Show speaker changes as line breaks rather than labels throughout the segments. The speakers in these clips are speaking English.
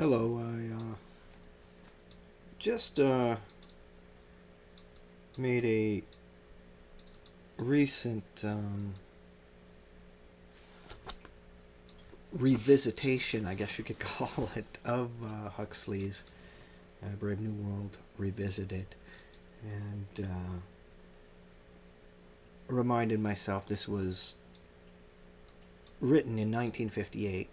Hello, I just made a recent revisitation, I guess you could call it, of Huxley's Brave New World Revisited, and reminded myself this was written in 1958,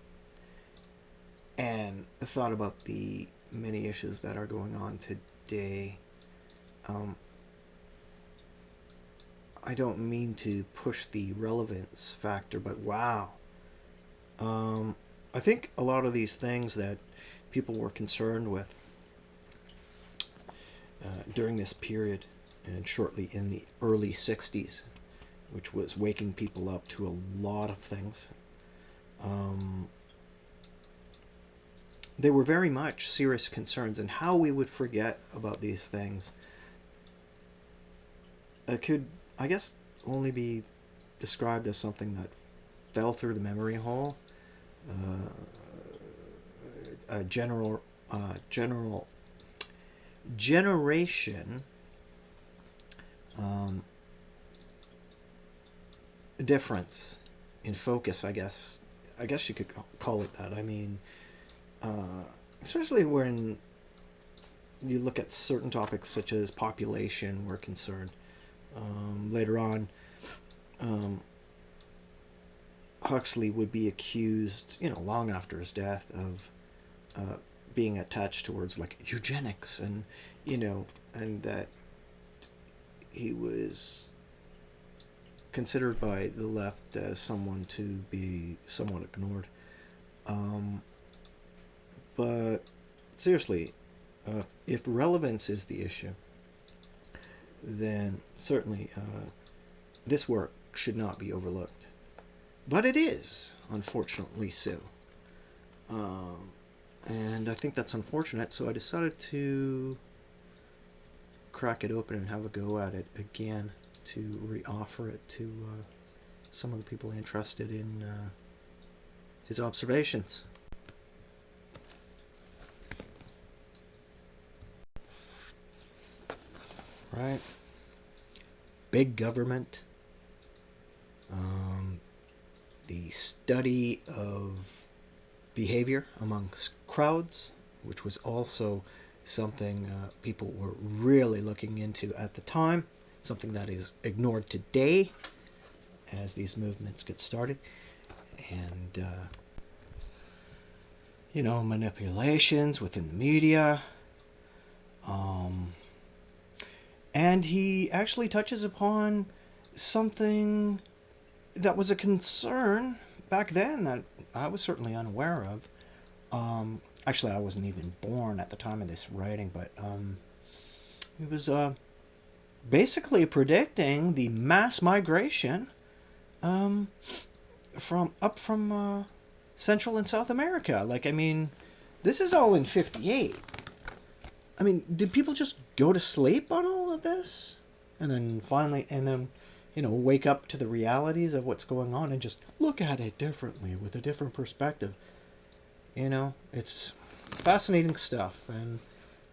and thought about the many issues that are going on today. Um, I don't mean to push the relevance factor, but wow. I think a lot of these things that people were concerned with during this period and shortly in the early 60s, which was waking people up to a lot of things, um, they were very much serious concerns, and how we would forget about these things could, I guess, only be described as something that fell through the memory hole. Uh, a general generation um, difference in focus. I guess you could call it that. I mean, especially when you look at certain topics such as population were concerned. Later on, um, Huxley would be accused, long after his death, of being attached towards like eugenics, and and that he was considered by the left as someone to be somewhat ignored. Um, but seriously, if relevance is the issue, then certainly this work should not be overlooked. But it is, unfortunately so. Um, and I think that's unfortunate, so I decided to crack it open and have a go at it again, to re-offer it to some of the people interested in his observations. Right? Big government, um, the study of behavior amongst crowds, which was also something people were really looking into at the time, something that is ignored today as these movements get started, and manipulations within the media. Um, and he actually touches upon something that was a concern back then that I was certainly unaware of. Actually, I wasn't even born at the time of this writing, but he was basically predicting the mass migration um, from Central and South America. Like, I mean, this is all in '58. I mean, did people just go to sleep on all of this, and then wake up to the realities of what's going on and just look at it differently with a different perspective? It's fascinating stuff, and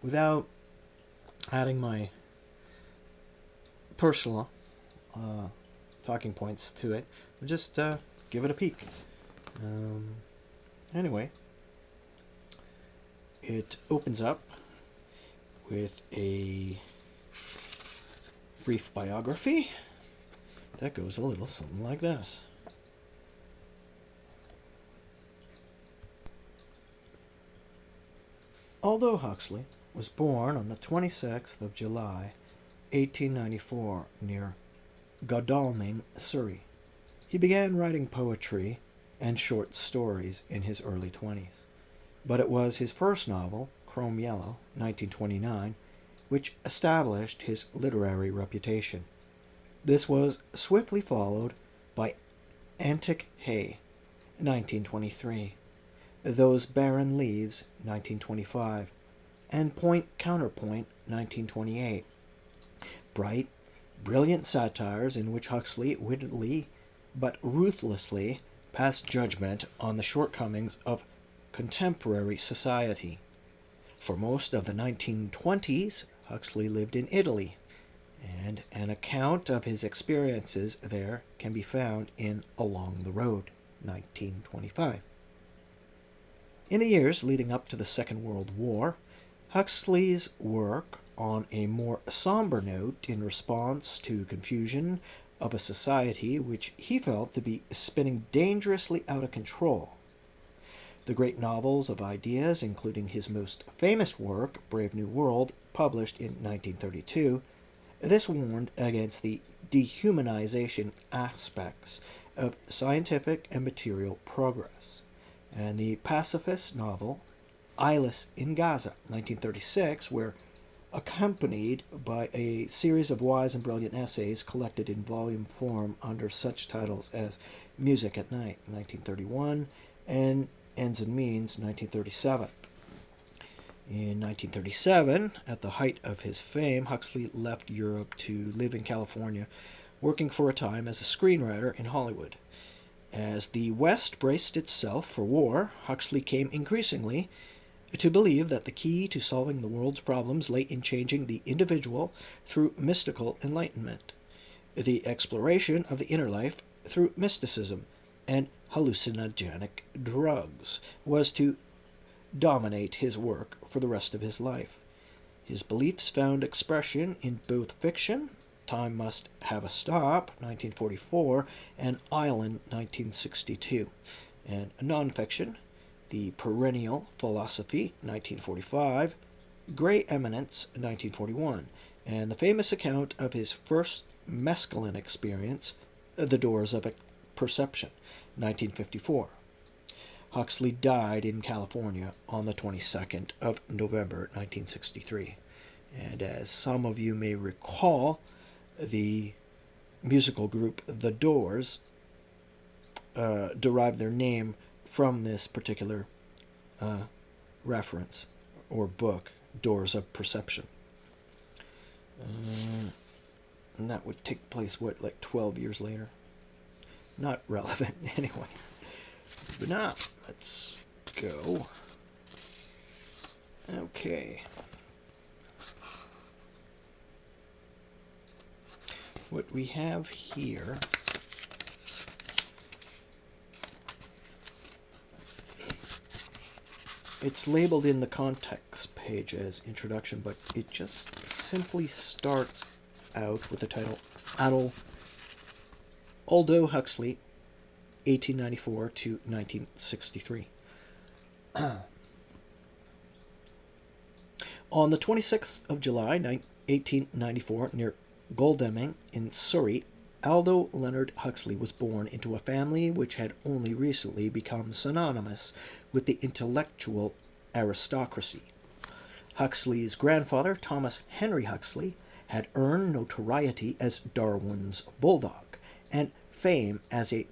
without adding my personal talking points to it, we'll just give it a peek. Um, anyway, it opens up with a brief biography that goes a little something like this. Aldous Huxley was born on the 26th of July, 1894, near Godalming, Surrey. He began writing poetry and short stories in his early 20s, but it was his first novel, Chrome Yellow, 1929, which established his literary reputation. This was swiftly followed by Antic Hay, 1923, Those Barren Leaves, 1925, and Point Counterpoint, 1928. Bright, brilliant satires in which Huxley wittily but ruthlessly passed judgment on the shortcomings of contemporary society. For most of the 1920s, Huxley lived in Italy, and an account of his experiences there can be found in Along the Road, 1925. In the years leading up to the Second World War, Huxley's work on a more somber note in response to confusion of a society which he felt to be spinning dangerously out of control. The great novels of ideas, including his most famous work, Brave New World, published in 1932, this warned against the dehumanization aspects of scientific and material progress. And the pacifist novel, Eyeless in Gaza, 1936, were accompanied by a series of wise and brilliant essays collected in volume form under such titles as Music at Night, 1931, and Ends and Means, 1937. In 1937, at the height of his fame, Huxley left Europe to live in California, working for a time as a screenwriter in Hollywood. As the West braced itself for war, Huxley came increasingly to believe that the key to solving the world's problems lay in changing the individual through mystical enlightenment. The exploration of the inner life through mysticism and hallucinogenic drugs was to dominate his work for the rest of his life. His beliefs found expression in both fiction, Time Must Have a Stop, 1944, and Island, 1962, and nonfiction, The Perennial Philosophy, 1945, Gray Eminence, 1941, and the famous account of his first mescaline experience, The Doors of Perception, 1954. Huxley died in California on the 22nd of November, 1963. And as some of you may recall, the musical group The Doors derived their name from this particular reference or book, Doors of Perception. And that would take place, like 12 years later? Not relevant anyway. But now, let's go. Okay. What we have here it's labeled in the context page as introduction, but it just simply starts out with the title Aldous Huxley, 1894 to 1963. On the 26th of July, 1894, near Godalming in Surrey, Aldous Leonard Huxley was born into a family which had only recently become synonymous with the intellectual aristocracy. Huxley's grandfather, Thomas Henry Huxley, had earned notoriety as Darwin's bulldog and fame as a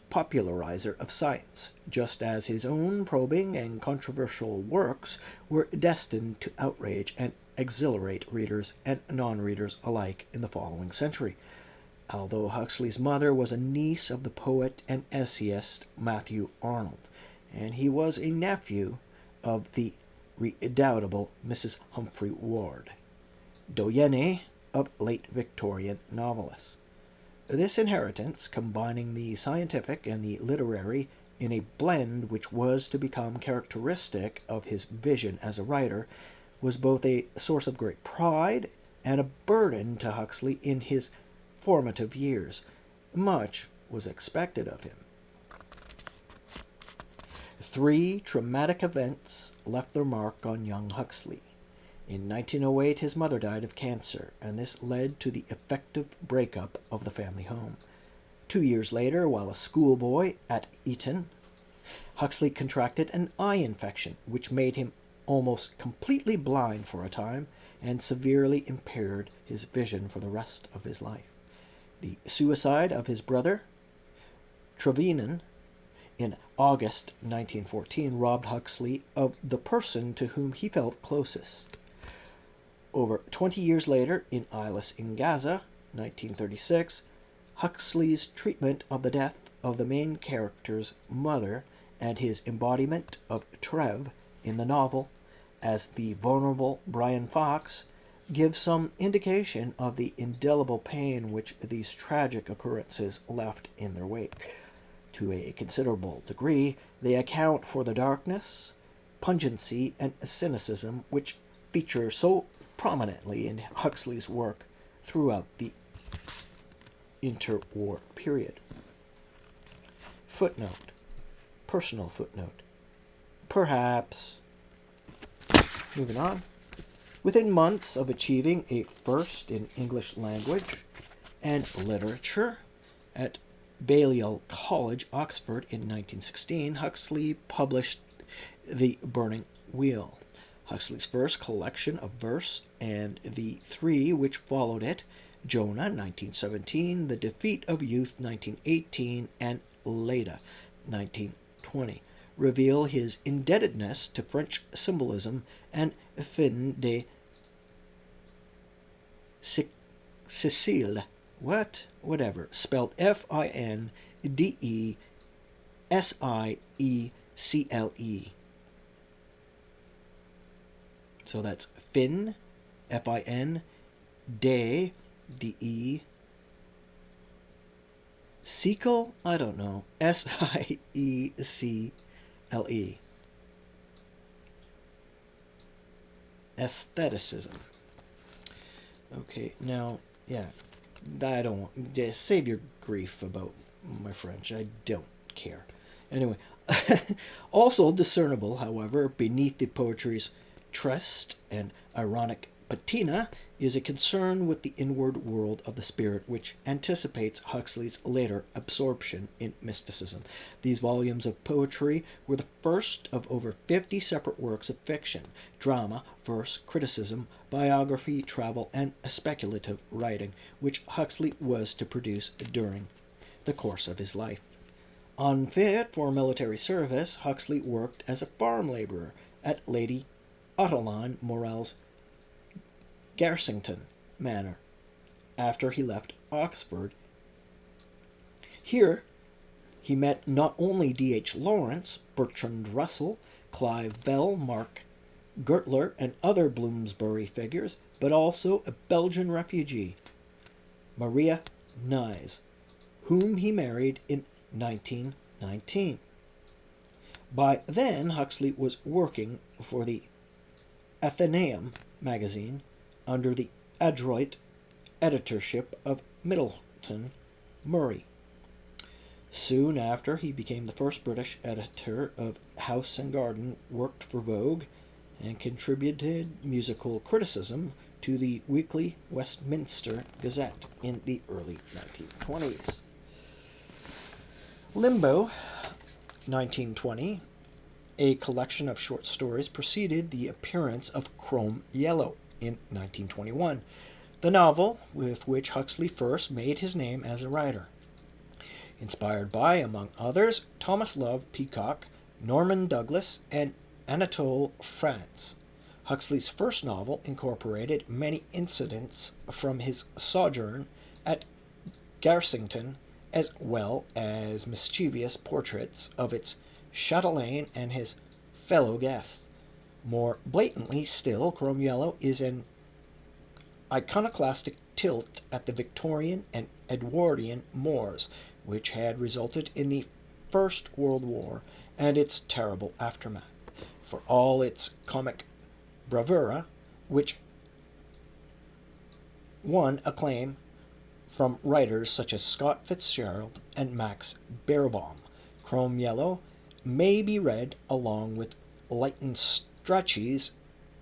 popularizer of science, just as his own probing and controversial works were destined to outrage and exhilarate readers and non-readers alike in the following century. Although Huxley's mother was a niece of the poet and essayist Matthew Arnold, and he was a nephew of the redoubtable Mrs. Humphrey Ward, doyenne of late Victorian novelists. This inheritance, combining the scientific and the literary in a blend which was to become characteristic of his vision as a writer, was both a source of great pride and a burden to Huxley in his formative years. Much was expected of him. 3 traumatic events left their mark on young Huxley. In 1908, his mother died of cancer, and this led to the effective breakup of the family home. 2 years later, while a schoolboy at Eton, Huxley contracted an eye infection, which made him almost completely blind for a time and severely impaired his vision for the rest of his life. The suicide of his brother, Trevinan, in August 1914, robbed Huxley of the person to whom he felt closest. Over 20 years later, in Eyeless in Gaza, 1936, Huxley's treatment of the death of the main character's mother and his embodiment of Trev in the novel as the vulnerable Brian Fox give some indication of the indelible pain which these tragic occurrences left in their wake. To a considerable degree, they account for the darkness, pungency, and cynicism which feature so prominently in Huxley's work throughout the interwar period. Footnote. Personal footnote. Perhaps. Moving on. Within months of achieving a first in English language and literature at Balliol College, Oxford, in 1916, Huxley published The Burning Wheel, Huxley's first collection of verse, and the three which followed it, Jonah, 1917, The Defeat of Youth, 1918, and Leda, 1920, reveal his indebtedness to French symbolism and fin de Cécile, whatever, spelled F-I-N-D-E-S-I-E-C-L-E. So that's fin, F-I-N, de, D-E, Sequel? I don't know. S-I-E-C-L-E. Aestheticism. Okay, now, yeah, I don't want, just save your grief about my French. I don't care. Anyway, also discernible, however, beneath the poetry's trist and ironic patina is a concern with the inward world of the spirit which anticipates Huxley's later absorption in mysticism. These volumes of poetry were the first of over 50 separate works of fiction, drama, verse, criticism, biography, travel, and speculative writing, which Huxley was to produce during the course of his life. Unfit for military service, Huxley worked as a farm laborer at Lady Ottoline Morell's Garsington Manor after he left Oxford. Here he met not only D.H. Lawrence, Bertrand Russell, Clive Bell, Mark Gertler, and other Bloomsbury figures, but also a Belgian refugee, Maria Nys, whom he married in 1919. By then, Huxley was working for the Athenaeum magazine under the adroit editorship of Middleton Murray. Soon after, he became the first British editor of House and Garden, worked for Vogue, and contributed musical criticism to the Weekly Westminster Gazette in the early 1920s. Limbo, 1920, a collection of short stories, preceded the appearance of Chrome Yellow in 1921, the novel with which Huxley first made his name as a writer. Inspired by, among others, Thomas Love Peacock, Norman Douglas, and Anatole France, Huxley's first novel incorporated many incidents from his sojourn at Garsington, as well as mischievous portraits of its chatelaine and his fellow guests. More blatantly still, Chrome Yellow is an iconoclastic tilt at the Victorian and Edwardian Moors, which had resulted in the First World War and its terrible aftermath. For all its comic bravura, which won acclaim from writers such as Scott Fitzgerald and Max Beerbohm, Chrome Yellow may be read along with Lytton Strachey's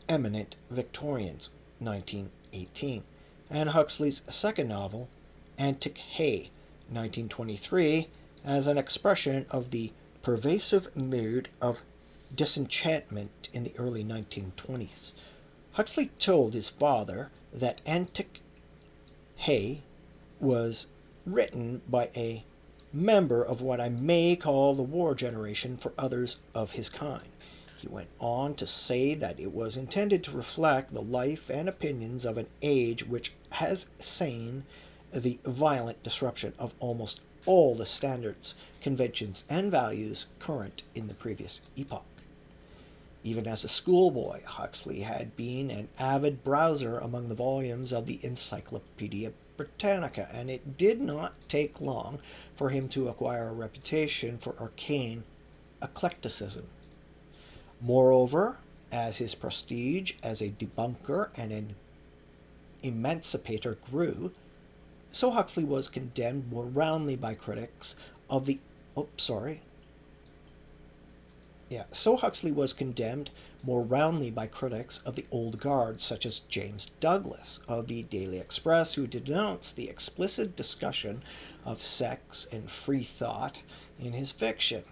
Eminent Victorians, 1918, and Huxley's second novel, Antic Hay, 1923, as an expression of the pervasive mood of disenchantment in the early 1920s. Huxley told his father that Antic Hay was written by a member of what I may call the war generation for others of his kind. He went on to say that it was intended to reflect the life and opinions of an age which has seen the violent disruption of almost all the standards, conventions, and values current in the previous epoch. Even as a schoolboy, Huxley had been an avid browser among the volumes of the Encyclopedia Britannica, and it did not take long for him to acquire a reputation for arcane eclecticism. Moreover, as his prestige as a debunker and an emancipator grew, so Huxley was condemned more roundly by critics of the so Huxley was condemned more roundly by critics of the old guard, such as James Douglas of the Daily Express, who denounced the explicit discussion of sex and free thought in his fiction.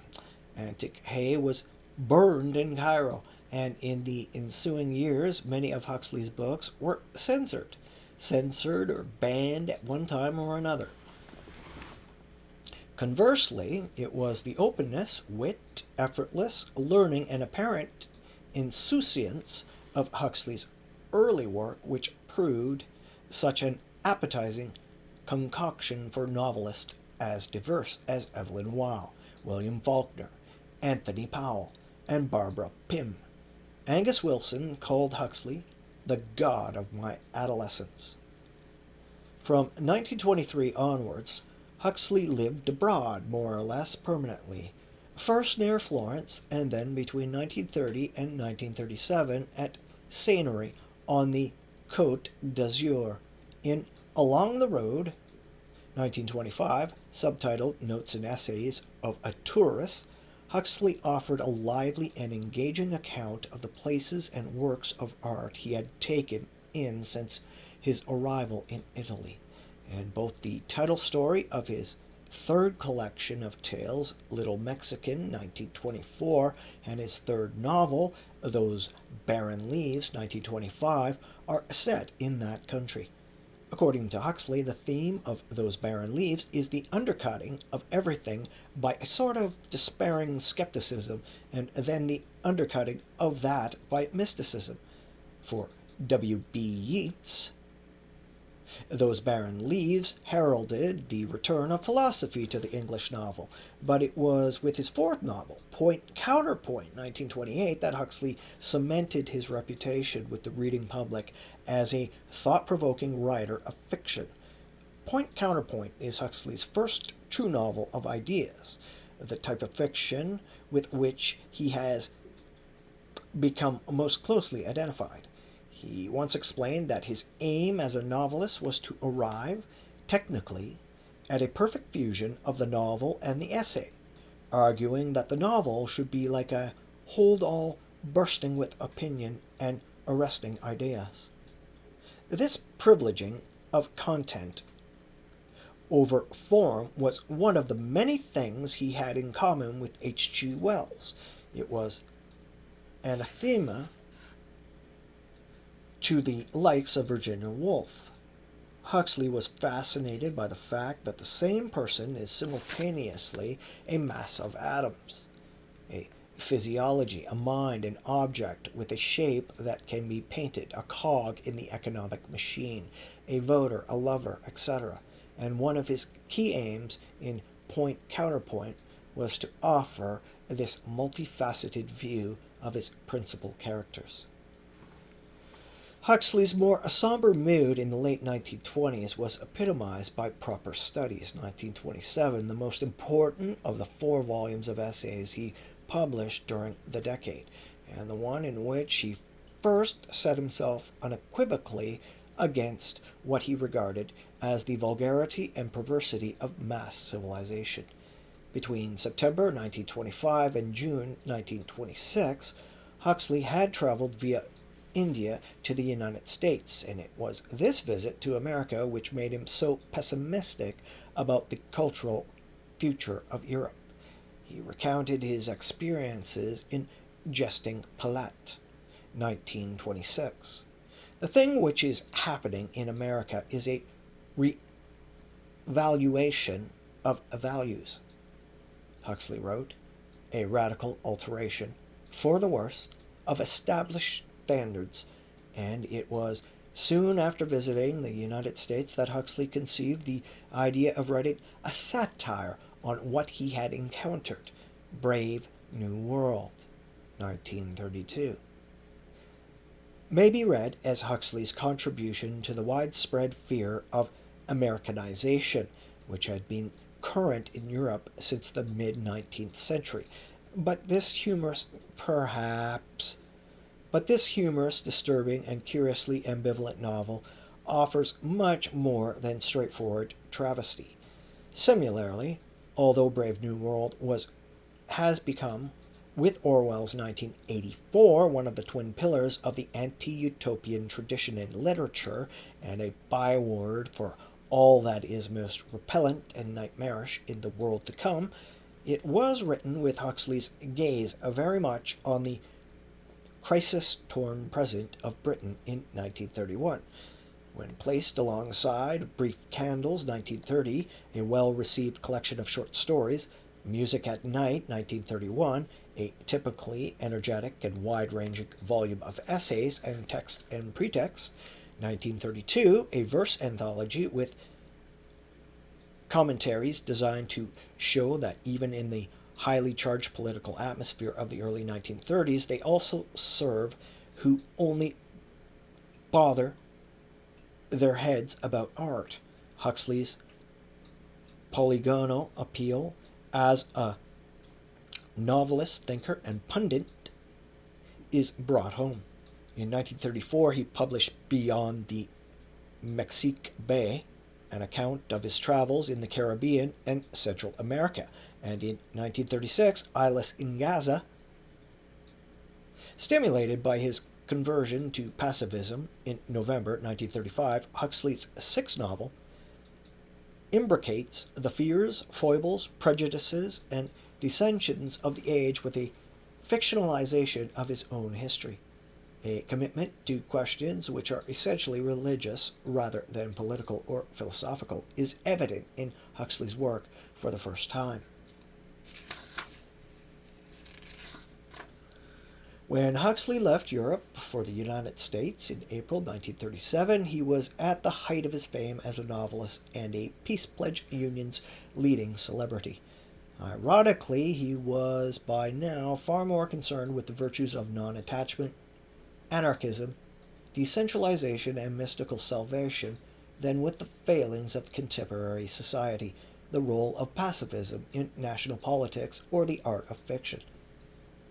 Antic Hay was burned in Cairo, and in the ensuing years many of Huxley's books were censored or banned at one time or another. Conversely, it was the openness, wit, effortless learning, and apparent insouciance of Huxley's early work which proved such an appetizing concoction for novelists as diverse as Evelyn Waugh, William Faulkner, Anthony Powell, and Barbara Pym. Angus Wilson called Huxley the god of my adolescence. From 1923 onwards, Huxley lived abroad more or less permanently, first near Florence, and then between 1930 and 1937 at Seigneury on the Côte d'Azur. In Along the Road, 1925, subtitled Notes and Essays of a Tourist, Huxley offered a lively and engaging account of the places and works of art he had taken in since his arrival in Italy, and both the title story of his third collection of tales, Little Mexican, 1924, and his third novel, Those Barren Leaves, 1925, are set in that country. According to Huxley, the theme of Those Barren Leaves is the undercutting of everything by a sort of despairing skepticism, and then the undercutting of that by mysticism. For W.B. Yeats, Those Barren Leaves heralded the return of philosophy to the English novel, but it was with his fourth novel, Point Counterpoint, 1928, that Huxley cemented his reputation with the reading public as a thought-provoking writer of fiction. Point Counterpoint is Huxley's first true novel of ideas, the type of fiction with which he has become most closely identified. He once explained that his aim as a novelist was to arrive, technically, at a perfect fusion of the novel and the essay, arguing that the novel should be like a hold-all bursting with opinion and arresting ideas. This privileging of content over form was one of the many things he had in common with H.G. Wells. It was anathema to the likes of Virginia Woolf. Huxley was fascinated by the fact that the same person is simultaneously a mass of atoms, a physiology, a mind, an object with a shape that can be painted, a cog in the economic machine, a voter, a lover, etc. And one of his key aims in Point Counterpoint was to offer this multifaceted view of his principal characters. Huxley's more somber mood in the late 1920s was epitomized by Proper Studies, 1927, the most important of the 4 volumes of essays he published during the decade, and the one in which he first set himself unequivocally against what he regarded as the vulgarity and perversity of mass civilization. Between September 1925 and June 1926, Huxley had traveled via India to the United States, and it was this visit to America which made him so pessimistic about the cultural future of Europe. He recounted his experiences in Jesting Palette, 1926. The thing which is happening in America is a revaluation of values, Huxley wrote, a radical alteration, for the worse, of established standards, and it was Soon after visiting the United States, that Huxley conceived the idea of writing a satire on what he had encountered. Brave New World, 1932. May be read as Huxley's contribution to the widespread fear of Americanization, which had been current in Europe since the mid-19th century. But this humorous, disturbing, and curiously ambivalent novel offers much more than straightforward travesty. Similarly, although Brave New World has become, with Orwell's 1984, one of the twin pillars of the anti-utopian tradition in literature, and a byword for all that is most repellent and nightmarish in the world to come, it was written with Huxley's gaze very much on the crisis-torn present of Britain in 1931. When placed alongside Brief Candles, 1930, a well-received collection of short stories, Music at Night, 1931, a typically energetic and wide-ranging volume of essays and text and pretext, 1932, a verse anthology with commentaries designed to show that even in the highly charged political atmosphere of the early 1930s, they also serve who only bother their heads about art. Huxley's polygonal appeal as a novelist, thinker, and pundit is brought home. In 1934, he published Beyond the Mexique Bay, an account of his travels in the Caribbean and Central America, and in 1936, Islas in Gaza. Stimulated by his conversion to pacifism in November 1935, Huxley's sixth novel imbricates the fears, foibles, prejudices, and dissensions of the age with a fictionalization of his own history. A commitment to questions which are essentially religious rather than political or philosophical is evident in Huxley's work for the first time. When Huxley left Europe for the United States in April 1937, he was at the height of his fame as a novelist and a Peace Pledge Union's leading celebrity. Ironically, he was by now far more concerned with the virtues of non-attachment, anarchism, decentralization, and mystical salvation than with the failings of contemporary society, the role of pacifism in national politics, or the art of fiction.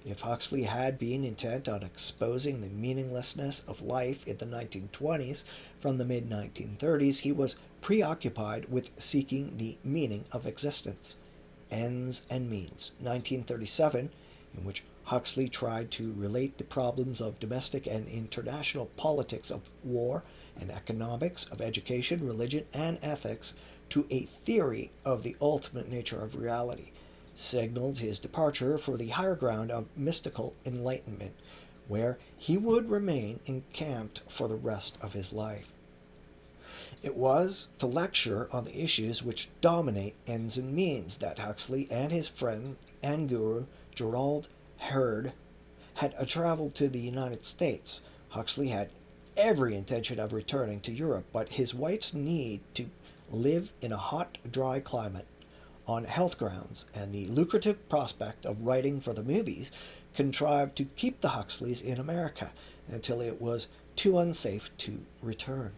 If Huxley had been intent on exposing the meaninglessness of life in the 1920s from the mid-1930s, he was preoccupied with seeking the meaning of existence. Ends and Means, 1937, in which Huxley tried to relate the problems of domestic and international politics, of war and economics, of education, religion, and ethics to a theory of the ultimate nature of reality, signaled his departure for the higher ground of mystical enlightenment, where he would remain encamped for the rest of his life. It was to lecture on the issues which dominate Ends and Means that Huxley and his friend and guru Gerald Heard had traveled to the United States. Huxley had every intention of returning to Europe, but his wife's need to live in a hot, dry climate on health grounds and the lucrative prospect of writing for the movies contrived to keep the Huxleys in America until it was too unsafe to return.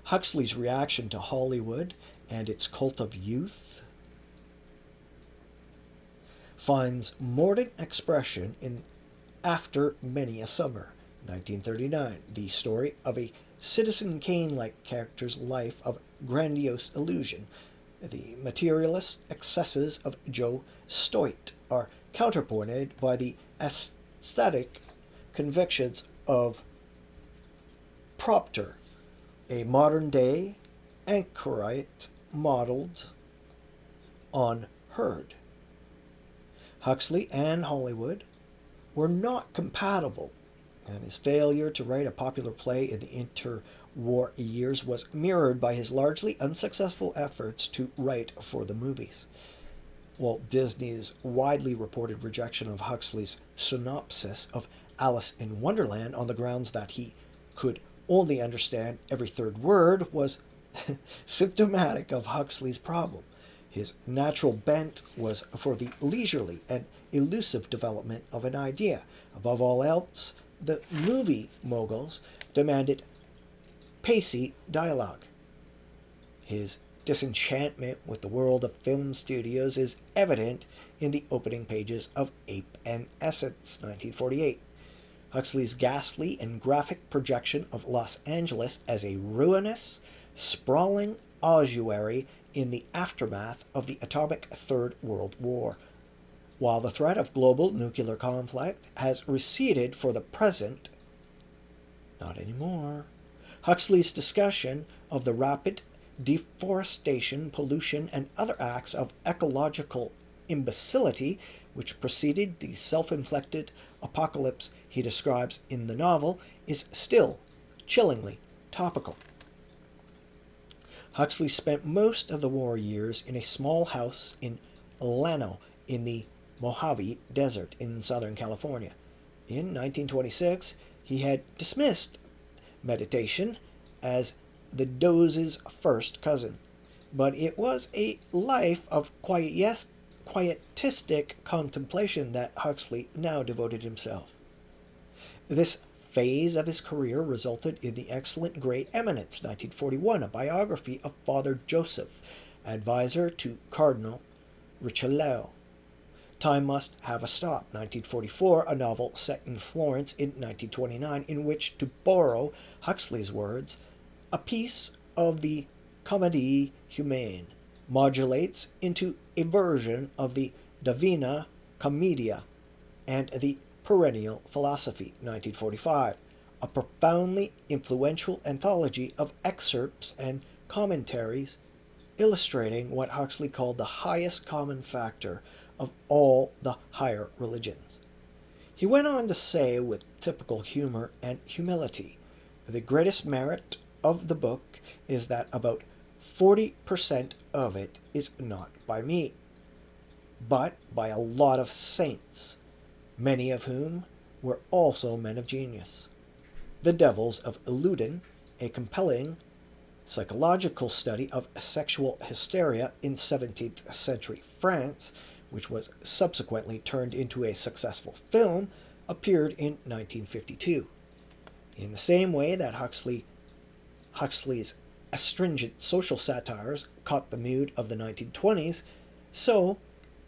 Huxley's reaction to Hollywood and its cult of youth finds mordant expression in After Many a Summer, 1939, the story of a Citizen Kane-like character's life of grandiose illusion. The materialist excesses of Joe Stoit are counterpointed by the aesthetic convictions of Proctor, a modern-day anchorite modeled on Heard. Huxley and Hollywood were not compatible, and his failure to write a popular play in the interwar years was mirrored by his largely unsuccessful efforts to write for the movies. Walt Disney's widely reported rejection of Huxley's synopsis of Alice in Wonderland on the grounds that he could only understand every third word was symptomatic of Huxley's problem. His natural bent was for the leisurely and elusive development of an idea. Above all else, the movie moguls demanded pacey dialogue. His disenchantment with the world of film studios is evident in the opening pages of Ape and Essence, 1948. Huxley's ghastly and graphic projection of Los Angeles as a ruinous, sprawling ossuary in the aftermath of the atomic Third World War. While the threat of global nuclear conflict has receded for the present, not anymore. Huxley's discussion of the rapid deforestation, pollution, and other acts of ecological imbecility which preceded the self-inflicted apocalypse he describes in the novel is still chillingly topical. Huxley spent most of the war years in a small house in Llano in the Mojave Desert in Southern California. In 1926, he had dismissed meditation as the doze's first cousin, but it was a life of quietistic contemplation that Huxley now devoted himself. This phase of his career resulted in the excellent Grey Eminence, 1941, a biography of Father Joseph, advisor to Cardinal Richelieu. Time Must Have a Stop, 1944, a novel set in Florence in 1929, in which, to borrow Huxley's words, a piece of the Comédie Humaine modulates into a version of the Divina Commedia and the Perennial Philosophy, 1945, a profoundly influential anthology of excerpts and commentaries illustrating what Huxley called the highest common factor of all the higher religions. He went on to say with typical humor and humility, the greatest merit of the book is that about 40% of it is not by me, but by a lot of saints, many of whom were also men of genius. The Devils of Loudun, a compelling psychological study of sexual hysteria in 17th century France, which was subsequently turned into a successful film, appeared in 1952. In the same way that Huxley's astringent social satires caught the mood of the 1920s, so,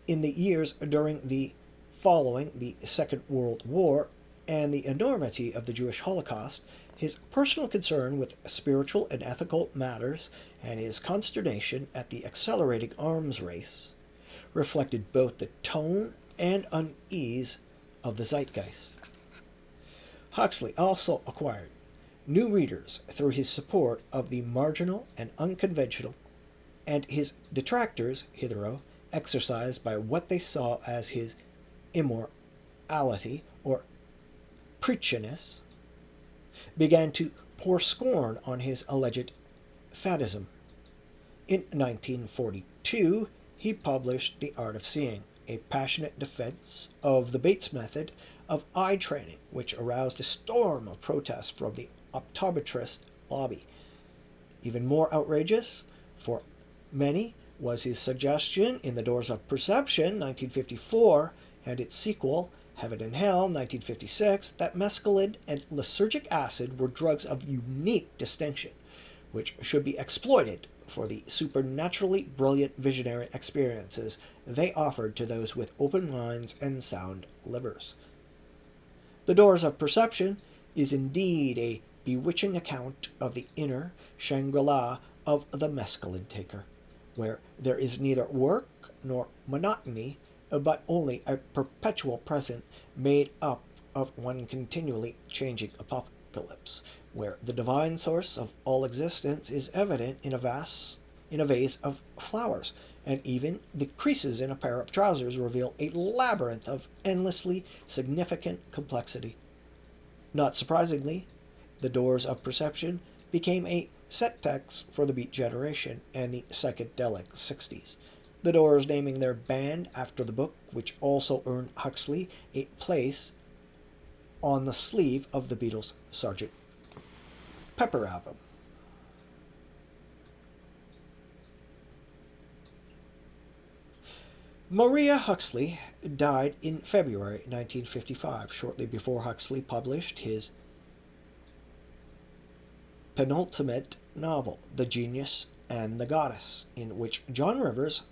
in the years following the Second World War and the enormity of the Jewish Holocaust, his personal concern with spiritual and ethical matters and his consternation at the accelerating arms race reflected both the tone and unease of the zeitgeist. Huxley also acquired new readers through his support of the marginal and unconventional, and his detractors, hitherto, exercised by what they saw as his immorality or preachiness, began to pour scorn on his alleged faddism. In 1942, he published The Art of Seeing, a passionate defense of the Bates method of eye training, which aroused a storm of protest from the optometrist lobby. Even more outrageous for many was his suggestion in The Doors of Perception, 1954, and its sequel, Heaven and Hell, 1956, that mescaline and lysergic acid were drugs of unique distinction, which should be exploited for the supernaturally brilliant visionary experiences they offered to those with open minds and sound livers. The Doors of Perception is indeed a bewitching account of the inner Shangri-La of the mescaline taker, where there is neither work nor monotony, but only a perpetual present made up of one continually changing apocalypse, where the divine source of all existence is evident in a vase of flowers, and even the creases in a pair of trousers reveal a labyrinth of endlessly significant complexity. Not surprisingly, The Doors of Perception became a set text for the Beat Generation and the psychedelic 60s, the Doors naming their band after the book, which also earned Huxley a place on the sleeve of the Beatles' Sgt. Pepper album. Maria Huxley died in February 1955, shortly before Huxley published his penultimate novel, The Genius and the Goddess, in which John Rivers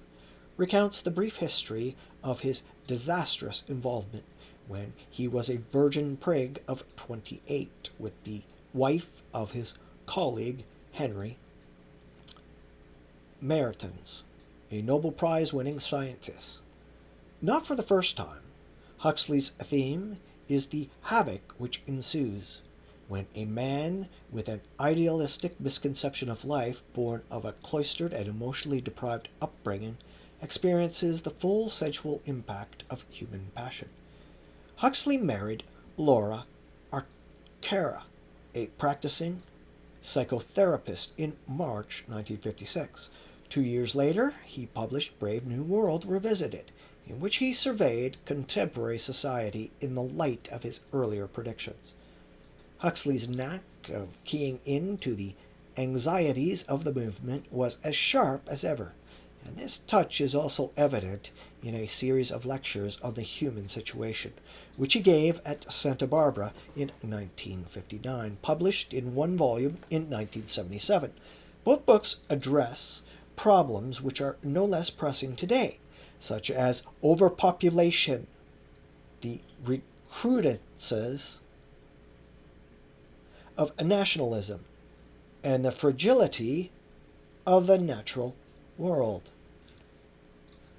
recounts the brief history of his disastrous involvement when he was a virgin prig of 28 with the wife of his colleague Henry Meritans, a Nobel Prize-winning scientist. Not for the first time, Huxley's theme is the havoc which ensues when a man with an idealistic misconception of life, born of a cloistered and emotionally deprived upbringing, experiences the full sensual impact of human passion. Huxley married Laura Arcara, a practicing psychotherapist, in March 1956. 2 years later, he published Brave New World Revisited, in which he surveyed contemporary society in the light of his earlier predictions. Huxley's knack of keying into the anxieties of the movement was as sharp as ever, and this touch is also evident in a series of lectures on the human situation, which he gave at Santa Barbara in 1959, published in one volume in 1977. Both books address problems which are no less pressing today, such as overpopulation, the recrudescence of nationalism, and the fragility of the natural world.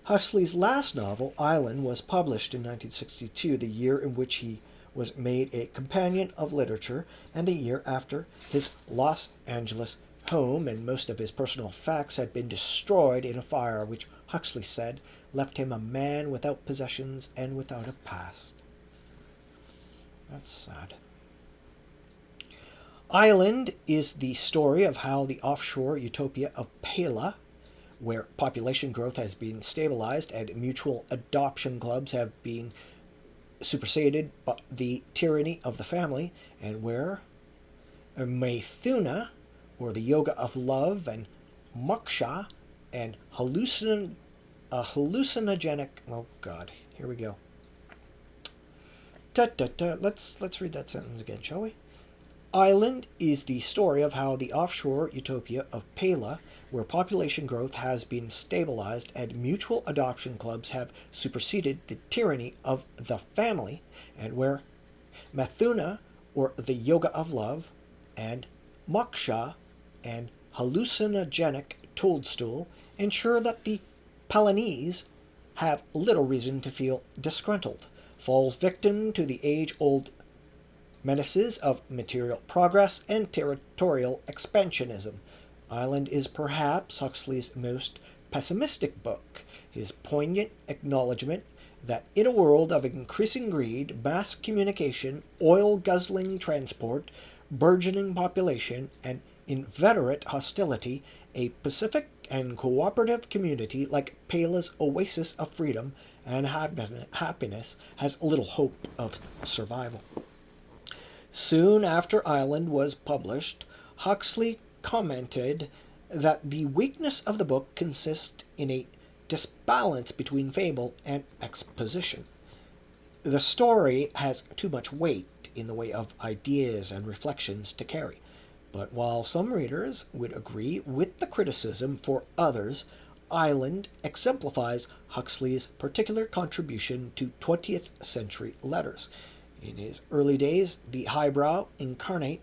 Huxley's last novel, Island, was published in 1962, the year in which he was made a companion of literature, and the year after his Los Angeles home and most of his personal effects had been destroyed in a fire which, Huxley said, left him a man without possessions and without a past. That's sad. Island is the story of how the offshore utopia of Pela, where population growth has been stabilized and mutual adoption clubs have been superseded by the tyranny of the family, and where Maithuna, or the yoga of love, and moksha, and hallucinogenic... Oh, God. Here we go. Let's read that sentence again, shall we? Island is the story of how the offshore utopia of Pela, where population growth has been stabilized and mutual adoption clubs have superseded the tyranny of the family, and where Maithuna, or the yoga of love, and moksha, and hallucinogenic toadstool ensure that the Palanese have little reason to feel disgruntled, falls victim to the age-old menaces of material progress and territorial expansionism. Island is perhaps Huxley's most pessimistic book, his poignant acknowledgement that in a world of increasing greed, mass communication, oil-guzzling transport, burgeoning population, and inveterate hostility, a pacific and cooperative community like Pela's oasis of freedom and happiness has little hope of survival. Soon after Island was published, Huxley commented that the weakness of the book consists in a disbalance between fable and exposition. The story has too much weight in the way of ideas and reflections to carry, but while some readers would agree with the criticism, for others, Island exemplifies Huxley's particular contribution to 20th century letters. In his early days, the highbrow incarnate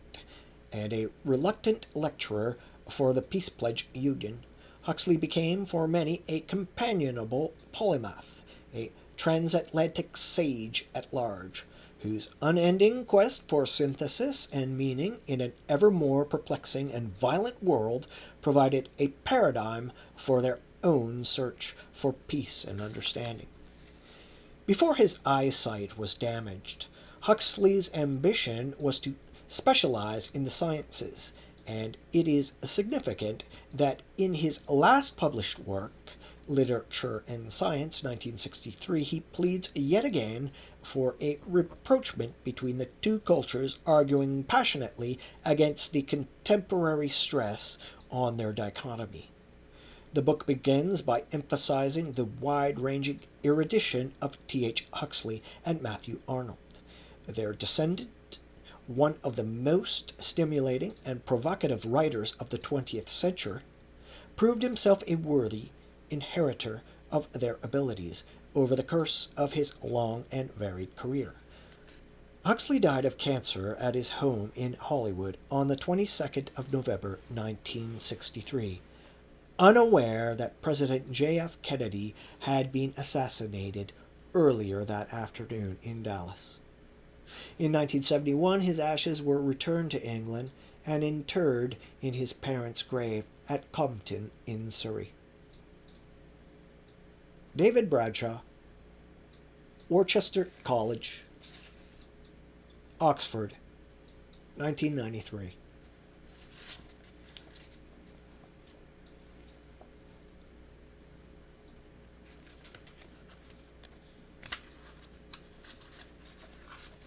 and a reluctant lecturer for the Peace Pledge Union, Huxley became for many a companionable polymath, a transatlantic sage at large, whose unending quest for synthesis and meaning in an ever more perplexing and violent world provided a paradigm for their own search for peace and understanding. Before his eyesight was damaged, Huxley's ambition was to specialize in the sciences, and it is significant that in his last published work, Literature and Science, 1963, he pleads yet again for a rapprochement between the two cultures, arguing passionately against the contemporary stress on their dichotomy. The book begins by emphasizing the wide-ranging erudition of T.H. Huxley and Matthew Arnold. Their descendant, one of the most stimulating and provocative writers of the 20th century, proved himself a worthy inheritor of their abilities over the course of his long and varied career. Huxley died of cancer at his home in Hollywood on the 22nd of November 1963, unaware that President J.F. Kennedy had been assassinated earlier that afternoon in Dallas. In 1971, his ashes were returned to England and interred in his parents' grave at Compton in Surrey. David Bradshaw, Worcester College, Oxford, 1993.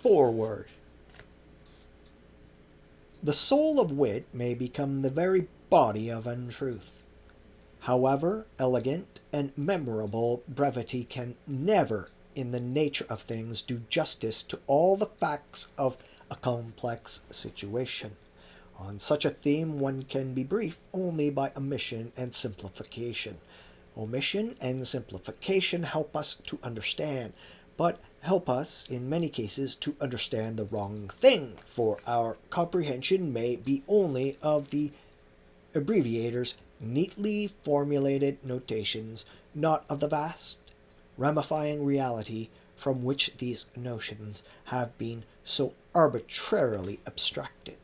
Foreword. The soul of wit may become the very body of untruth. However elegant and memorable, brevity can never, in the nature of things, do justice to all the facts of a complex situation. On such a theme one can be brief only by omission and simplification. Omission and simplification help us to understand, but help us, in many cases, to understand the wrong thing, for our comprehension may be only of the abbreviator's neatly formulated notations, not of the vast, ramifying reality from which these notions have been so arbitrarily abstracted.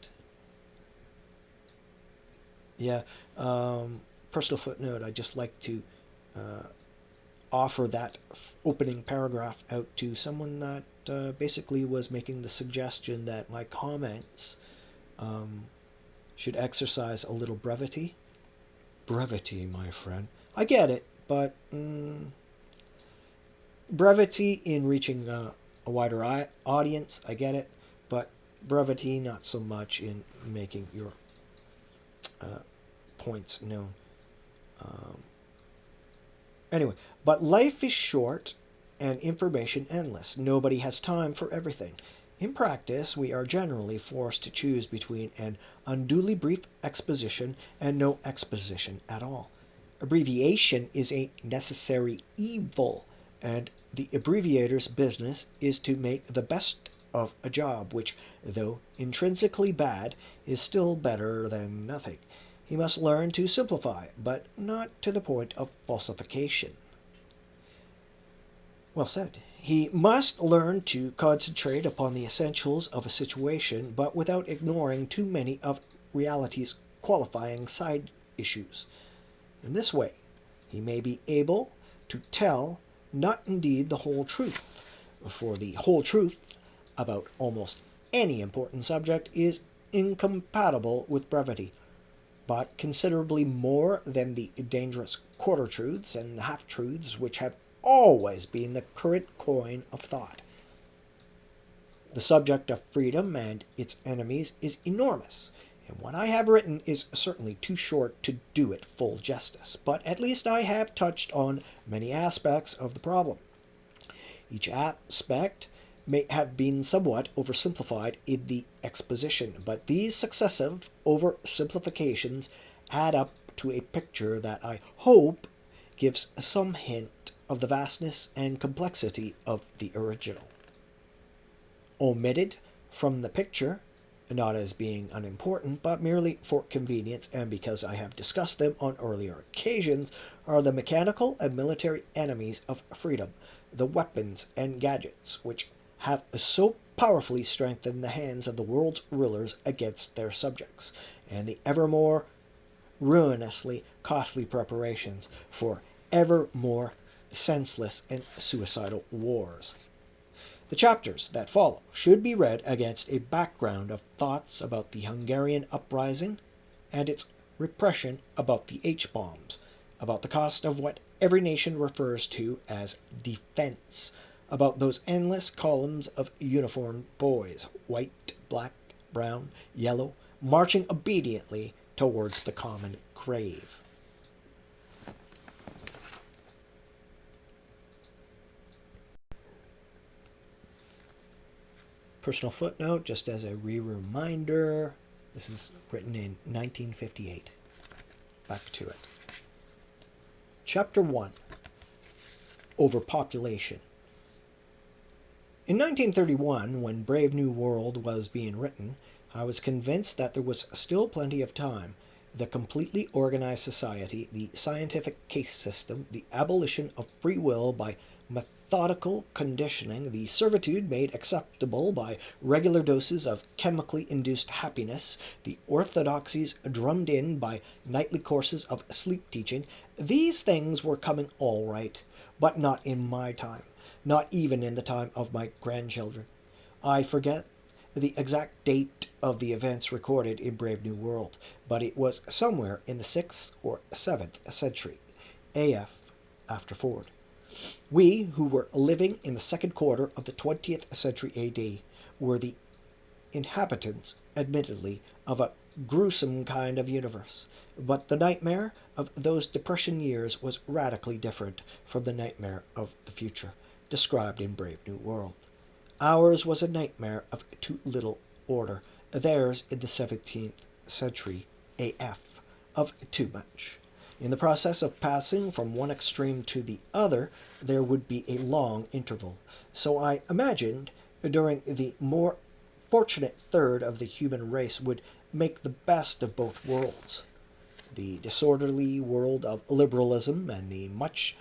Personal footnote, I'd just like to offer that opening paragraph out to someone that basically was making the suggestion that my comments should exercise a little brevity. Brevity, my friend. I get it, but brevity in reaching a wider audience, I get it, but brevity not so much in making your points known. Anyway, but life is short and information endless. Nobody has time for everything. In practice, we are generally forced to choose between an unduly brief exposition and no exposition at all. Abbreviation is a necessary evil, and the abbreviator's business is to make the best of a job which, though intrinsically bad, is still better than nothing. He must learn to simplify, but not to the point of falsification. Well said. He must learn to concentrate upon the essentials of a situation, but without ignoring too many of reality's qualifying side issues. In this way, he may be able to tell not indeed the whole truth, for the whole truth about almost any important subject is incompatible with brevity, but considerably more than the dangerous quarter-truths and half-truths which have always been the current coin of thought. The subject of freedom and its enemies is enormous, and what I have written is certainly too short to do it full justice, but at least I have touched on many aspects of the problem. Each aspect may have been somewhat oversimplified in the exposition, but these successive oversimplifications add up to a picture that I hope gives some hint of the vastness and complexity of the original. Omitted from the picture, not as being unimportant, but merely for convenience and because I have discussed them on earlier occasions, are the mechanical and military enemies of freedom, the weapons and gadgets which have so powerfully strengthened the hands of the world's rulers against their subjects, and the ever more ruinously costly preparations for ever more senseless and suicidal wars. The chapters that follow should be read against a background of thoughts about the Hungarian uprising and its repression, about the H-bombs, about the cost of what every nation refers to as defense, about those endless columns of uniformed boys, white, black, brown, yellow, marching obediently towards the common grave. Personal footnote, just as a reminder, this is written in 1958. Back to it. Chapter 1. Overpopulation. In 1931, when Brave New World was being written, I was convinced that there was still plenty of time. The completely organized society, the scientific case system, the abolition of free will by methodical conditioning, the servitude made acceptable by regular doses of chemically induced happiness, the orthodoxies drummed in by nightly courses of sleep teaching, these things were coming all right, but not in my time, not even in the time of my grandchildren. I forget the exact date of the events recorded in Brave New World, but it was somewhere in the 6th or 7th century, AF, after Ford. We, who were living in the second quarter of the 20th century AD, were the inhabitants, admittedly, of a gruesome kind of universe, but the nightmare of those Depression years was radically different from the nightmare of the future, described in Brave New World. Ours was a nightmare of too little order, theirs in the 17th century AF, of too much. In the process of passing from one extreme to the other, there would be a long interval. So I imagined, during the more fortunate third of the human race would make the best of both worlds. The disorderly world of liberalism and the much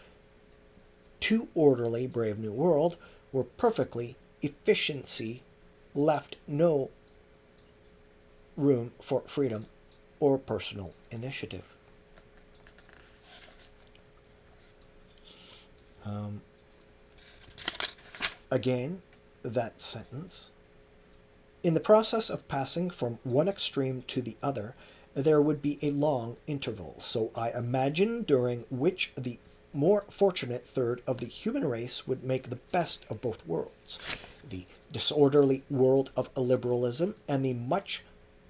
too orderly Brave New World were perfectly efficiency, left no room for freedom or personal initiative. Again, that sentence. In the process of passing from one extreme to the other, there would be a long interval, so I imagine, during which the more fortunate third of the human race would make the best of both worlds, the disorderly world of liberalism and the much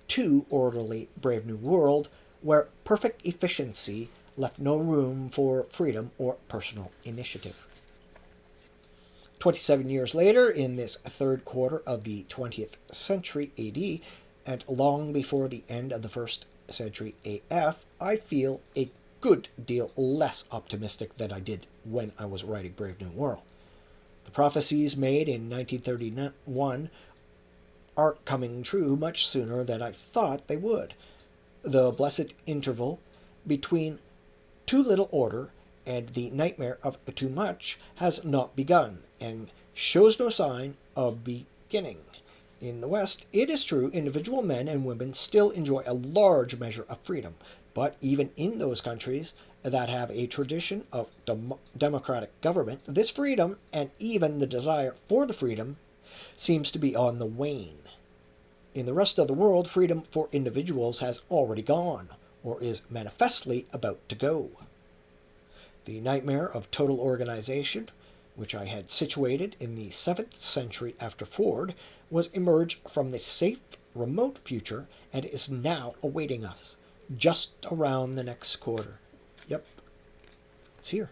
too orderly Brave New World, where perfect efficiency left no room for freedom or personal initiative. 27 years later, in this third quarter of the 20th century AD, and long before the end of the first century AF, I feel a good deal less optimistic than I did when I was writing Brave New World. The prophecies made in 1931 are coming true much sooner than I thought they would. The blessed interval between too little order and the nightmare of too much has not begun, and shows no sign of beginning. In the West, it is true, individual men and women still enjoy a large measure of freedom, but even in those countries that have a tradition of democratic government, this freedom, and even the desire for the freedom, seems to be on the wane. In the rest of the world, freedom for individuals has already gone, or is manifestly about to go. The nightmare of total organization, which I had situated in the 7th century after Ford, was emerged from the safe, remote future and is now awaiting us, just around the next corner. Yep, it's here.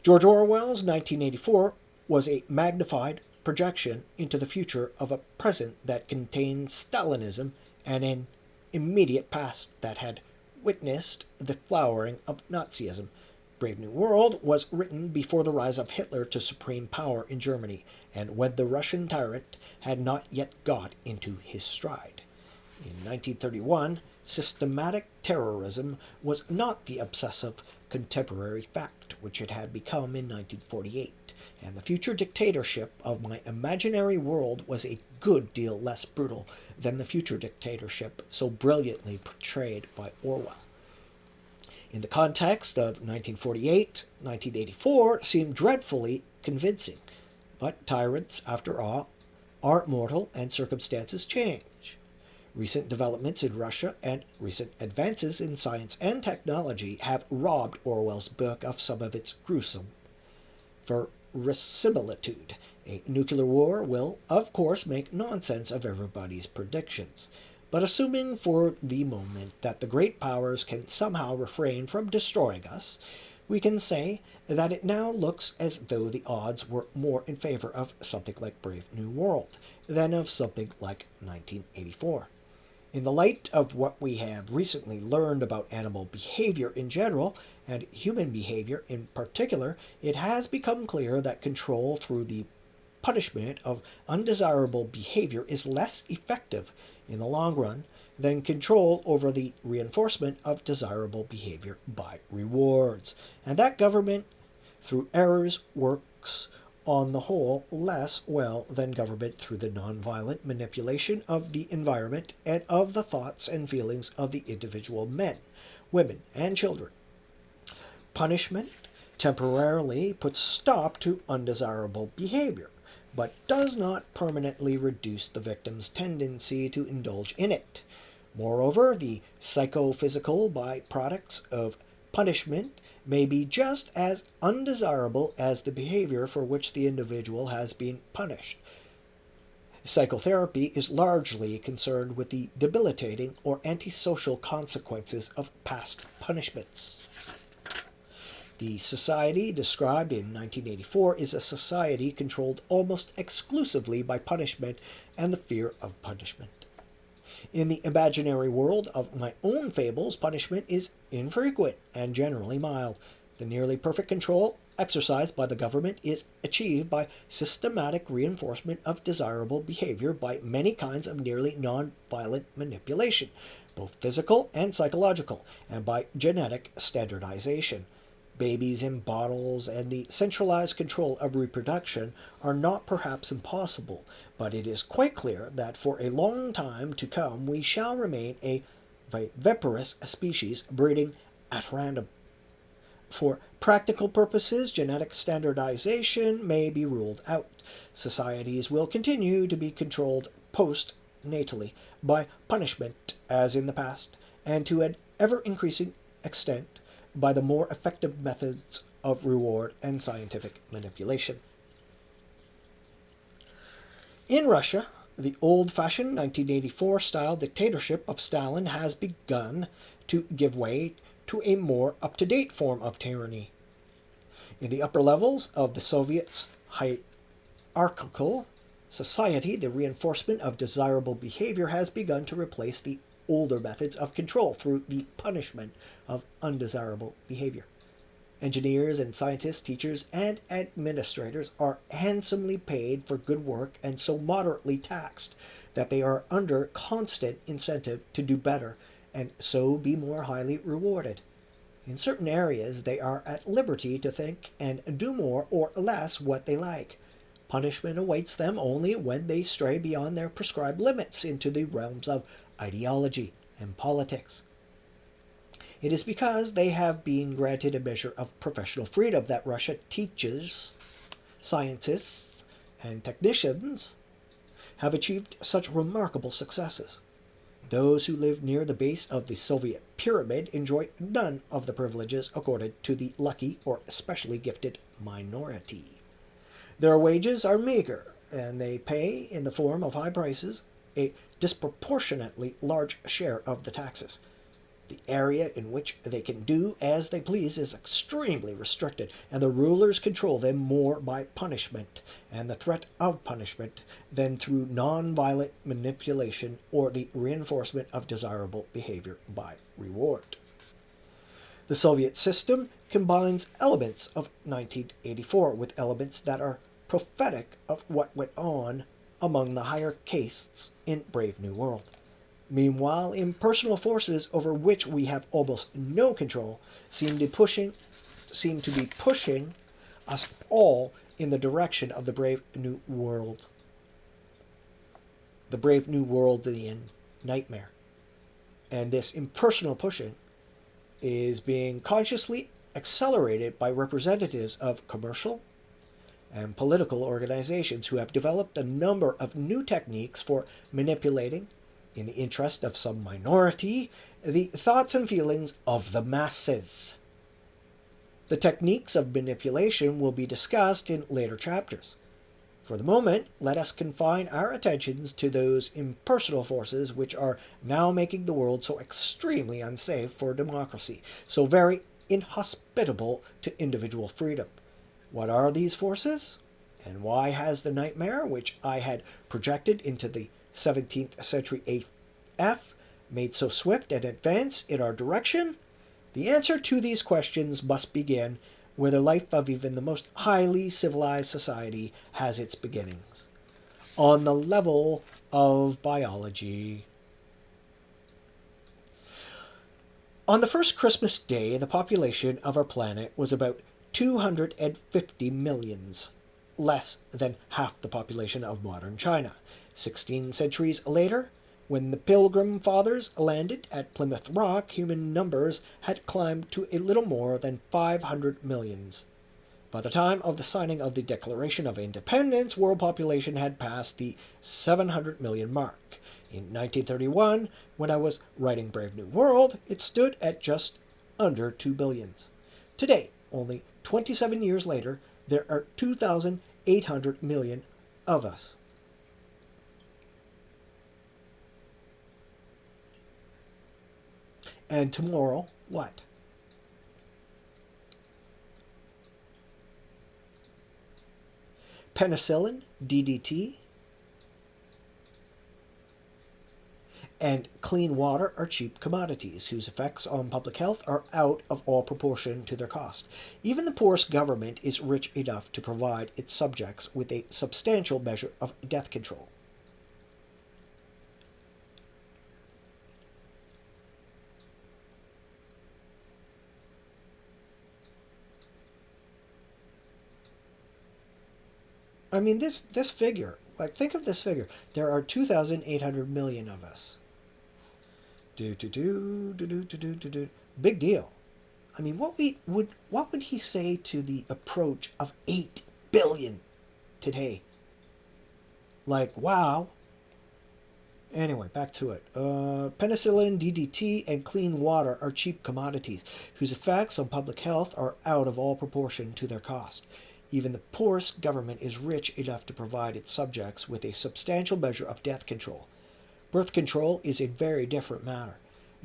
George Orwell's 1984 was a magnified projection into the future of a present that contained Stalinism and an immediate past that had witnessed the flowering of Nazism. Brave New World was written before the rise of Hitler to supreme power in Germany, and when the Russian tyrant had not yet got into his stride. In 1931, systematic terrorism was not the obsessive contemporary fact which it had become in 1948, and the future dictatorship of my imaginary world was a good deal less brutal than the future dictatorship so brilliantly portrayed by Orwell. In the context of 1948, 1984 seemed dreadfully convincing, but tyrants, after all, are mortal and circumstances change. Recent developments in Russia and recent advances in science and technology have robbed Orwell's book of some of its gruesome verisimilitude. A nuclear war will, of course, make nonsense of everybody's predictions. But assuming for the moment that the great powers can somehow refrain from destroying us, we can say that it now looks as though the odds were more in favor of something like Brave New World than of something like 1984. In the light of what we have recently learned about animal behavior in general, and human behavior in particular, it has become clear that control through the punishment of undesirable behavior is less effective in the long run than control over the reinforcement of desirable behavior by rewards, and that government through errors works on the whole less well than government through the nonviolent manipulation of the environment and of the thoughts and feelings of the individual men, women, and children. Punishment temporarily puts stop to undesirable behavior, but does not permanently reduce the victim's tendency to indulge in it. Moreover, the psychophysical byproducts of punishment may be just as undesirable as the behavior for which the individual has been punished. Psychotherapy is largely concerned with the debilitating or antisocial consequences of past punishments. The society described in 1984 is a society controlled almost exclusively by punishment and the fear of punishment. In the imaginary world of my own fables, punishment is infrequent and generally mild. The nearly perfect control exercised by the government is achieved by systematic reinforcement of desirable behavior by many kinds of nearly non-violent manipulation, both physical and psychological, and by genetic standardization. Babies in bottles and the centralized control of reproduction are not perhaps impossible, but it is quite clear that for a long time to come we shall remain a viviparous species breeding at random. For practical purposes, genetic standardization may be ruled out. Societies will continue to be controlled post-natally by punishment as in the past, and to an ever-increasing extent by the more effective methods of reward and scientific manipulation. In Russia, the old-fashioned 1984-style dictatorship of Stalin has begun to give way to a more up-to-date form of tyranny. In the upper levels of the Soviet's hierarchical society, the reinforcement of desirable behavior has begun to replace the older methods of control through the punishment of undesirable behavior. Engineers and scientists, teachers, and administrators are handsomely paid for good work and so moderately taxed that they are under constant incentive to do better and so be more highly rewarded. In certain areas, they are at liberty to think and do more or less what they like. Punishment awaits them only when they stray beyond their prescribed limits into the realms of ideology and politics. It is because they have been granted a measure of professional freedom that Russia teachers, scientists, and technicians have achieved such remarkable successes. Those who live near the base of the Soviet pyramid enjoy none of the privileges accorded to the lucky or especially gifted minority. Their wages are meager, and they pay, in the form of high prices, a disproportionately large share of the taxes. The area in which they can do as they please is extremely restricted, and the rulers control them more by punishment and the threat of punishment than through non-violent manipulation or the reinforcement of desirable behavior by reward. The Soviet system combines elements of 1984 with elements that are prophetic of what went on among the higher castes in Brave New World. Meanwhile, impersonal forces over which we have almost no control seem to be pushing us all in the direction of the Brave New World. The Brave New Worldian nightmare. And this impersonal pushing is being consciously accelerated by representatives of commercial and political organizations who have developed a number of new techniques for manipulating, in the interest of some minority, the thoughts and feelings of the masses. The techniques of manipulation will be discussed in later chapters. For the moment, let us confine our attentions to those impersonal forces which are now making the world so extremely unsafe for democracy, so very inhospitable to individual freedom. What are these forces? And why has the nightmare which I had projected into the 17th century AF made so swift an advance in our direction? The answer to these questions must begin where the life of even the most highly civilized society has its beginnings, on the level of biology. On the first Christmas Day, the population of our planet was about 250 millions, less than half the population of modern China. 16 centuries later, when the Pilgrim Fathers landed at Plymouth Rock, human numbers had climbed to a little more than 500 millions. By the time of the signing of the Declaration of Independence, world population had passed the 700 million mark. In 1931, when I was writing Brave New World, it stood at just under 2 billions. Today, only 27 years later, there are 2,800 million of us. And tomorrow, what? Penicillin, DDT, and clean water are cheap commodities whose effects on public health are out of all proportion to their cost. Even the poorest government is rich enough to provide its subjects with a substantial measure of death control. I mean, this figure, like, think of this figure. There are 2,800 million of us. Big deal. I mean, what would he say to the approach of 8 billion today? Like, wow. Anyway, back to it. Penicillin, DDT, and clean water are cheap commodities whose effects on public health are out of all proportion to their cost. Even the poorest government is rich enough to provide its subjects with a substantial measure of death control. Birth control is a very different matter.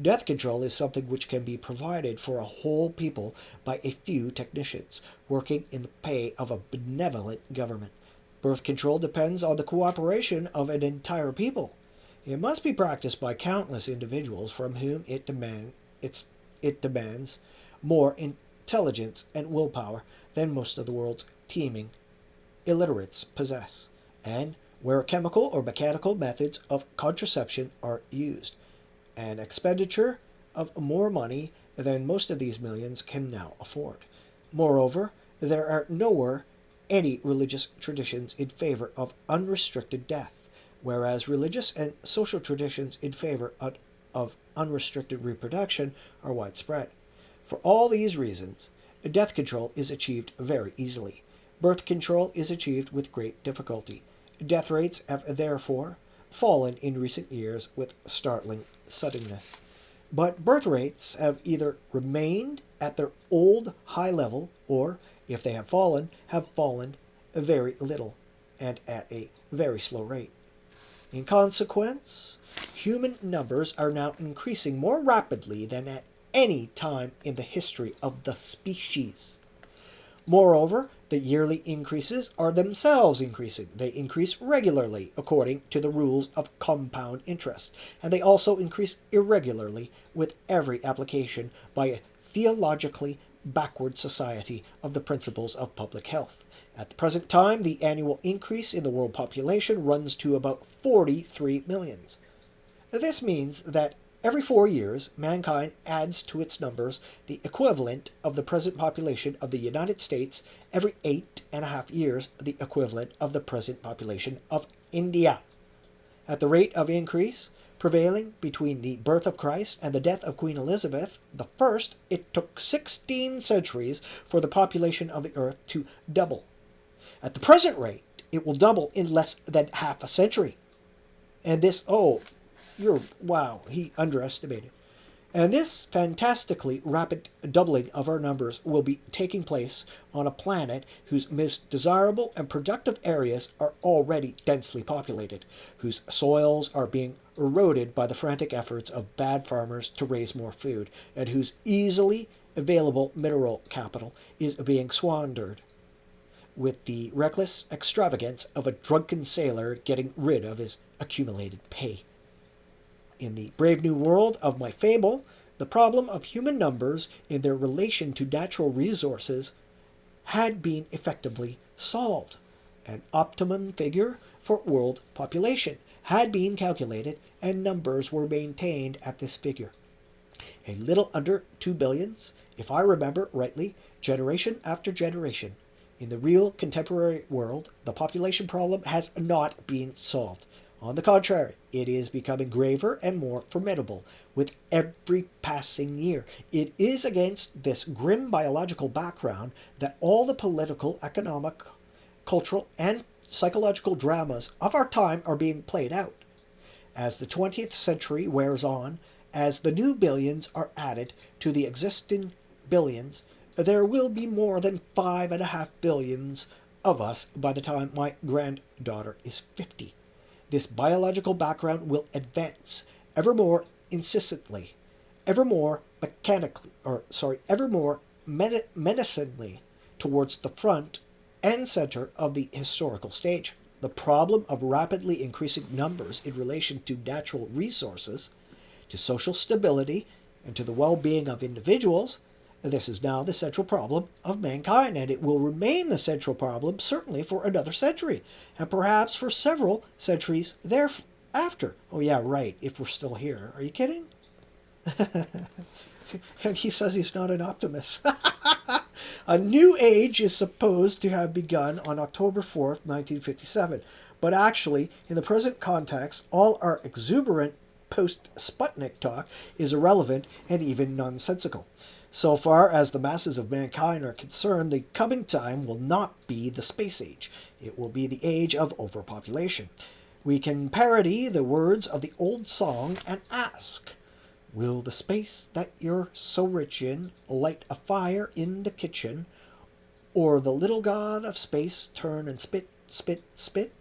Death control is something which can be provided for a whole people by a few technicians, working in the pay of a benevolent government. Birth control depends on the cooperation of an entire people. It must be practiced by countless individuals from whom it demands more intelligence and willpower than most of the world's teeming illiterates possess, and where chemical or mechanical methods of contraception are used, an expenditure of more money than most of these millions can now afford. Moreover, there are nowhere any religious traditions in favor of unrestricted death, whereas religious and social traditions in favor of unrestricted reproduction are widespread. For all these reasons, death control is achieved very easily. Birth control is achieved with great difficulty. Death rates have therefore fallen in recent years with startling suddenness. But birth rates have either remained at their old high level or, if they have fallen very little and at a very slow rate. In consequence, human numbers are now increasing more rapidly than at any time in the history of the species. Moreover, the yearly increases are themselves increasing. They increase regularly according to the rules of compound interest, and they also increase irregularly with every application by a theologically backward society of the principles of public health. At the present time, the annual increase in the world population runs to about 43 millions. This means that every 4 years, mankind adds to its numbers the equivalent of the present population of the United States, every 8.5 years the equivalent of the present population of India. At the rate of increase prevailing between the birth of Christ and the death of Queen Elizabeth I, it took 16 centuries for the population of the earth to double. At the present rate, it will double in less than half a century. And this, Wow, he underestimated. And this fantastically rapid doubling of our numbers will be taking place on a planet whose most desirable and productive areas are already densely populated, whose soils are being eroded by the frantic efforts of bad farmers to raise more food, and whose easily available mineral capital is being squandered with the reckless extravagance of a drunken sailor getting rid of his accumulated pay. In the brave new world of my fable, the problem of human numbers in their relation to natural resources had been effectively solved. An optimum figure for world population had been calculated, and numbers were maintained at this figure. A little under 2 billions, if I remember rightly, generation after generation. In the real contemporary world, the population problem has not been solved. On the contrary, it is becoming graver and more formidable with every passing year. It is against this grim biological background that all the political, economic, cultural, and psychological dramas of our time are being played out. As the 20th century wears on, as the new billions are added to the existing billions, there will be more than 5.5 billions of us by the time my granddaughter is 50. This biological background will advance ever more insistently, ever more menacingly towards the front and center of the historical stage. The problem of rapidly increasing numbers in relation to natural resources, to social stability, and to the well-being of individuals, this is now the central problem of mankind, and it will remain the central problem certainly for another century, and perhaps for several centuries thereafter. Oh yeah, right, if we're still here. Are you kidding? And he says he's not an optimist. A new age is supposed to have begun on October 4th, 1957, but actually, in the present context, all our exuberant post-Sputnik talk is irrelevant and even nonsensical. So far as the masses of mankind are concerned, the coming time will not be the space age. It will be the age of overpopulation. We can parody the words of the old song and ask, will the space that you're so rich in light a fire in the kitchen, or the little god of space turn and spit, spit, spit?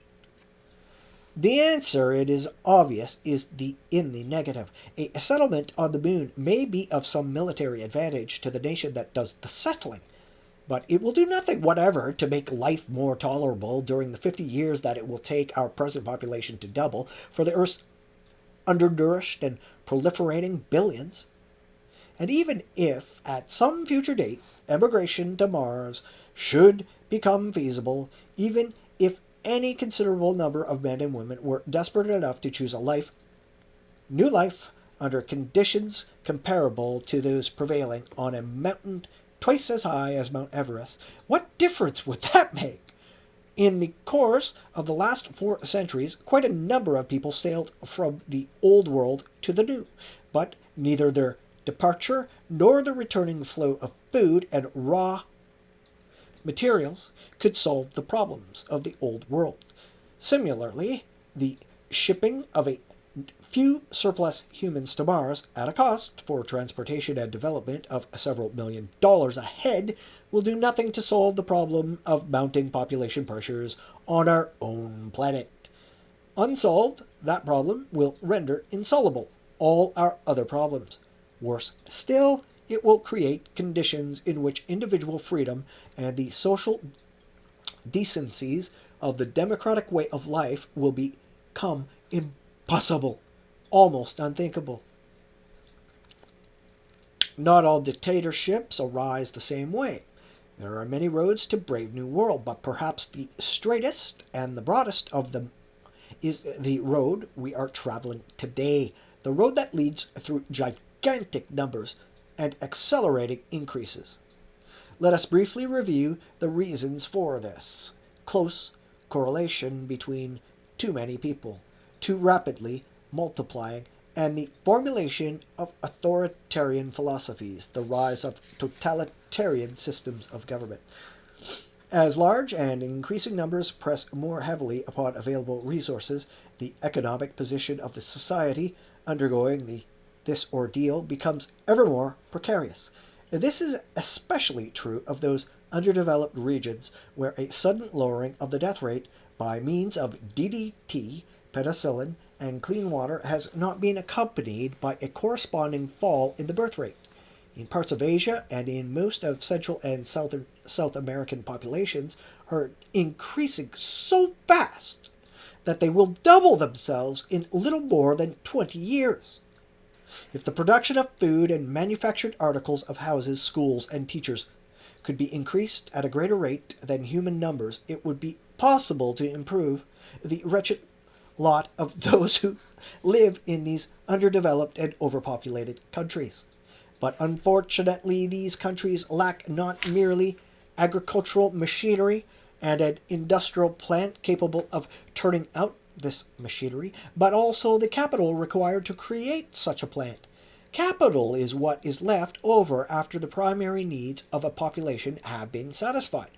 The answer, it is obvious, is in the negative. A settlement on the moon may be of some military advantage to the nation that does the settling, but it will do nothing whatever to make life more tolerable during the 50 years that it will take our present population to double for the Earth's undernourished and proliferating billions. And even if, at some future date, emigration to Mars should become feasible, even if any considerable number of men and women were desperate enough to choose a new life, under conditions comparable to those prevailing on a mountain twice as high as Mount Everest, what difference would that make? In the course of the last 4 centuries, quite a number of people sailed from the old world to the new, but neither their departure nor the returning flow of food and raw materials could solve the problems of the old world. Similarly, the shipping of a few surplus humans to Mars at a cost for transportation and development of several $1,000,000 a head will do nothing to solve the problem of mounting population pressures on our own planet. Unsolved, that problem will render insoluble all our other problems. Worse still, it will create conditions in which individual freedom and the social decencies of the democratic way of life will become impossible, almost unthinkable. Not all dictatorships arise the same way. There are many roads to brave new world, but perhaps the straightest and the broadest of them is the road we are traveling today, the road that leads through gigantic numbers and accelerating increases. Let us briefly review the reasons for this. Close correlation between too many people, too rapidly multiplying, and the formulation of authoritarian philosophies, the rise of totalitarian systems of government. As large and increasing numbers press more heavily upon available resources, the economic position of the society undergoing this ordeal becomes ever more precarious. This is especially true of those underdeveloped regions where a sudden lowering of the death rate by means of DDT, penicillin, and clean water has not been accompanied by a corresponding fall in the birth rate. In parts of Asia and in most of Central and South American populations are increasing so fast that they will double themselves in little more than 20 years. If the production of food and manufactured articles of houses, schools, and teachers could be increased at a greater rate than human numbers, it would be possible to improve the wretched lot of those who live in these underdeveloped and overpopulated countries. But unfortunately, these countries lack not merely agricultural machinery and an industrial plant capable of turning out this machinery, but also the capital required to create such a plant. Capital is what is left over after the primary needs of a population have been satisfied.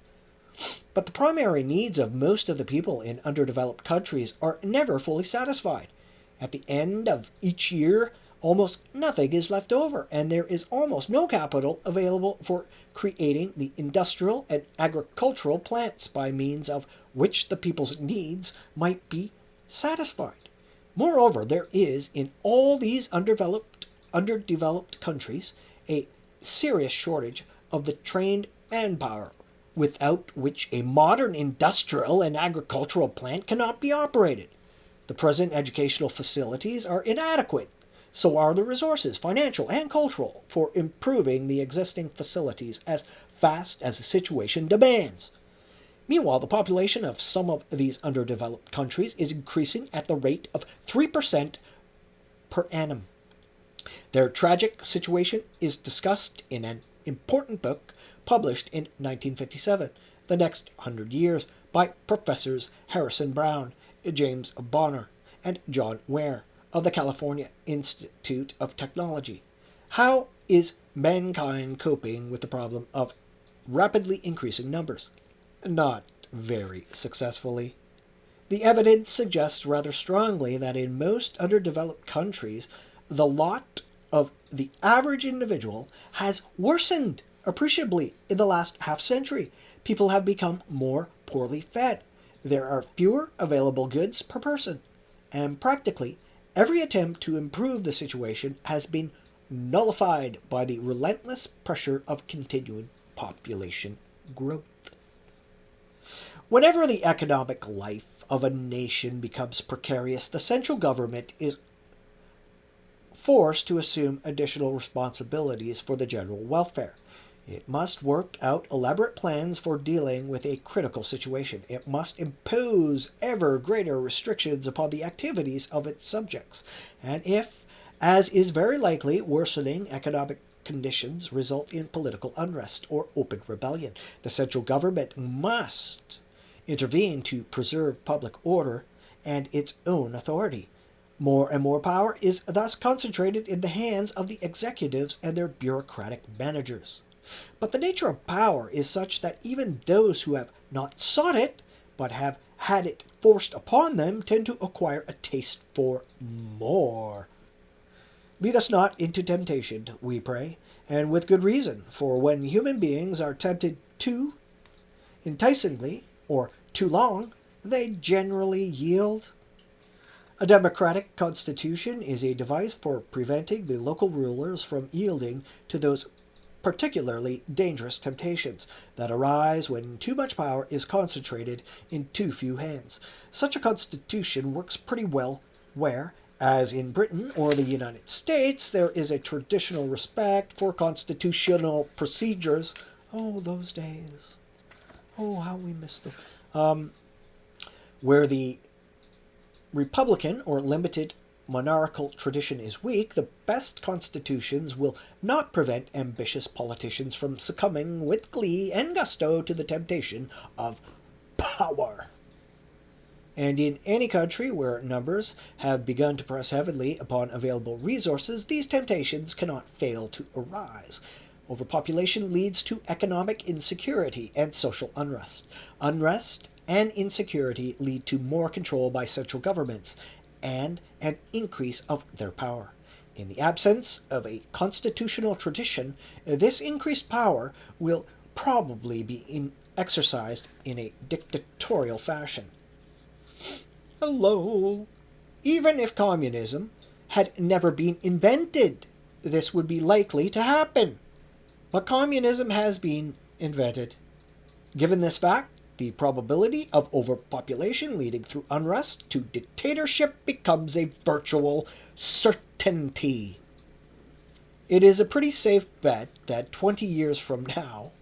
But the primary needs of most of the people in underdeveloped countries are never fully satisfied. At the end of each year, almost nothing is left over, and there is almost no capital available for creating the industrial and agricultural plants by means of which the people's needs might be satisfied. Moreover, there is in all these underdeveloped countries a serious shortage of the trained manpower, without which a modern industrial and agricultural plant cannot be operated. The present educational facilities are inadequate. So are the resources, financial and cultural, for improving the existing facilities as fast as the situation demands. Meanwhile, the population of some of these underdeveloped countries is increasing at the rate of 3% per annum. Their tragic situation is discussed in an important book published in 1957, The Next 100 Years, by Professors Harrison Brown, James Bonner, and John Ware of the California Institute of Technology. How is mankind coping with the problem of rapidly increasing numbers? Not very successfully. The evidence suggests rather strongly that in most underdeveloped countries, the lot of the average individual has worsened appreciably in the last half century. People have become more poorly fed. There are fewer available goods per person, and practically every attempt to improve the situation has been nullified by the relentless pressure of continuing population growth. Whenever the economic life of a nation becomes precarious, the central government is forced to assume additional responsibilities for the general welfare. It must work out elaborate plans for dealing with a critical situation. It must impose ever greater restrictions upon the activities of its subjects. And if, as is very likely, worsening economic conditions result in political unrest or open rebellion, the central government must intervene to preserve public order and its own authority. More and more power is thus concentrated in the hands of the executives and their bureaucratic managers. But the nature of power is such that even those who have not sought it, but have had it forced upon them, tend to acquire a taste for more. Lead us not into temptation, we pray, and with good reason, for when human beings are tempted too enticingly, or too long, they generally yield. A democratic constitution is a device for preventing the local rulers from yielding to those particularly dangerous temptations that arise when too much power is concentrated in too few hands. Such a constitution works pretty well where, as in Britain or the United States, there is a traditional respect for constitutional procedures. Oh, those days. Oh, how we miss them. Where the republican or limited monarchical tradition is weak, the best constitutions will not prevent ambitious politicians from succumbing with glee and gusto to the temptation of power. And in any country where numbers have begun to press heavily upon available resources, these temptations cannot fail to arise.
Overpopulation leads to economic insecurity and social unrest. Unrest and insecurity lead to more control by central governments and an increase of their power. In the absence of a constitutional tradition, this increased power will probably be exercised in a dictatorial fashion. Hello. Even if communism had never been invented, this would be likely to happen. But communism has been invented. Given this fact, the probability of overpopulation leading through unrest to dictatorship becomes a virtual certainty. It is a pretty safe bet that 20 years from now,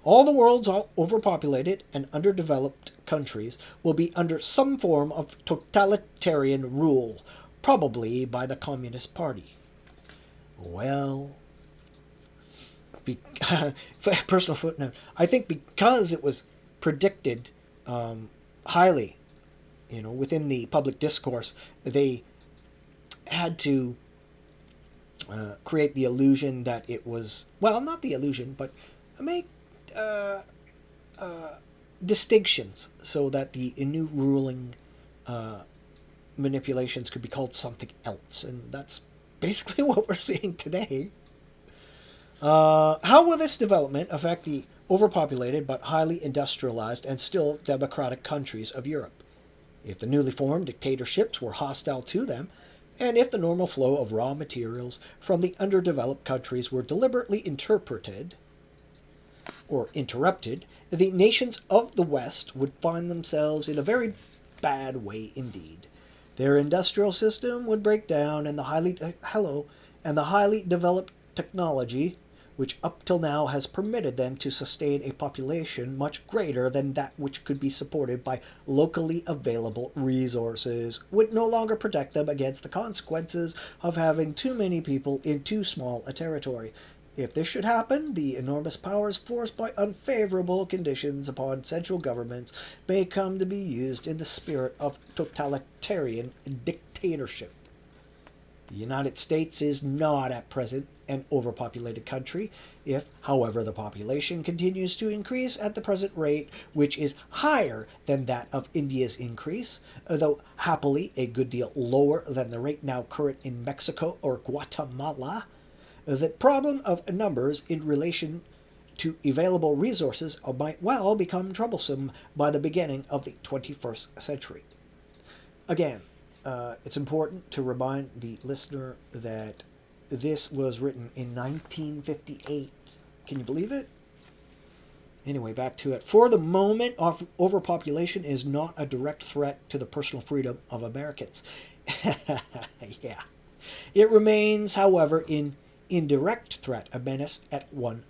all the world's overpopulated and underdeveloped countries will be under some form of totalitarian rule, probably by the Communist Party. Well, personal footnote. I think because it was predicted highly, within the public discourse, they had to create the illusion that it was, well, not the illusion, but make distinctions so that the new ruling manipulations could be called something else, and that's basically what we're seeing today. How will this development affect the overpopulated but highly industrialized and still democratic countries of Europe? If the newly formed dictatorships were hostile to them, and if the normal flow of raw materials from the underdeveloped countries were deliberately interpreted or interrupted, the nations of the West would find themselves in a very bad way indeed. Their industrial system would break down, and the highly developed technology which up till now has permitted them to sustain a population much greater than that which could be supported by locally available resources, would no longer protect them against the consequences of having too many people in too small a territory. If this should happen, the enormous powers forced by unfavorable conditions upon central governments may come to be used in the spirit of totalitarian dictatorship. The United States is not at present an overpopulated country. If, however, the population continues to increase at the present rate, which is higher than that of India's increase, though happily a good deal lower than the rate now current in Mexico or Guatemala, the problem of numbers in relation to available resources might well become troublesome by the beginning of the 21st century. Again, it's important to remind the listener that this was written in 1958. Can you believe it? Anyway, back to it. For the moment, overpopulation is not a direct threat to the personal freedom of Americans. Yeah. It remains, however, an indirect threat, a menace at one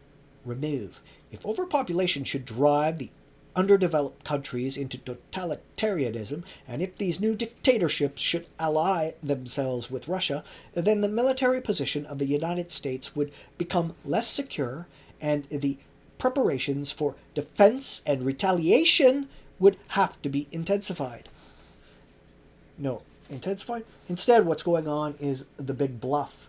remove. If overpopulation should drive the underdeveloped countries into totalitarianism, and if these new dictatorships should ally themselves with Russia, then the military position of the United States would become less secure, and the preparations for defense and retaliation would have to be intensified. No, intensified? Instead, what's going on is the big bluff.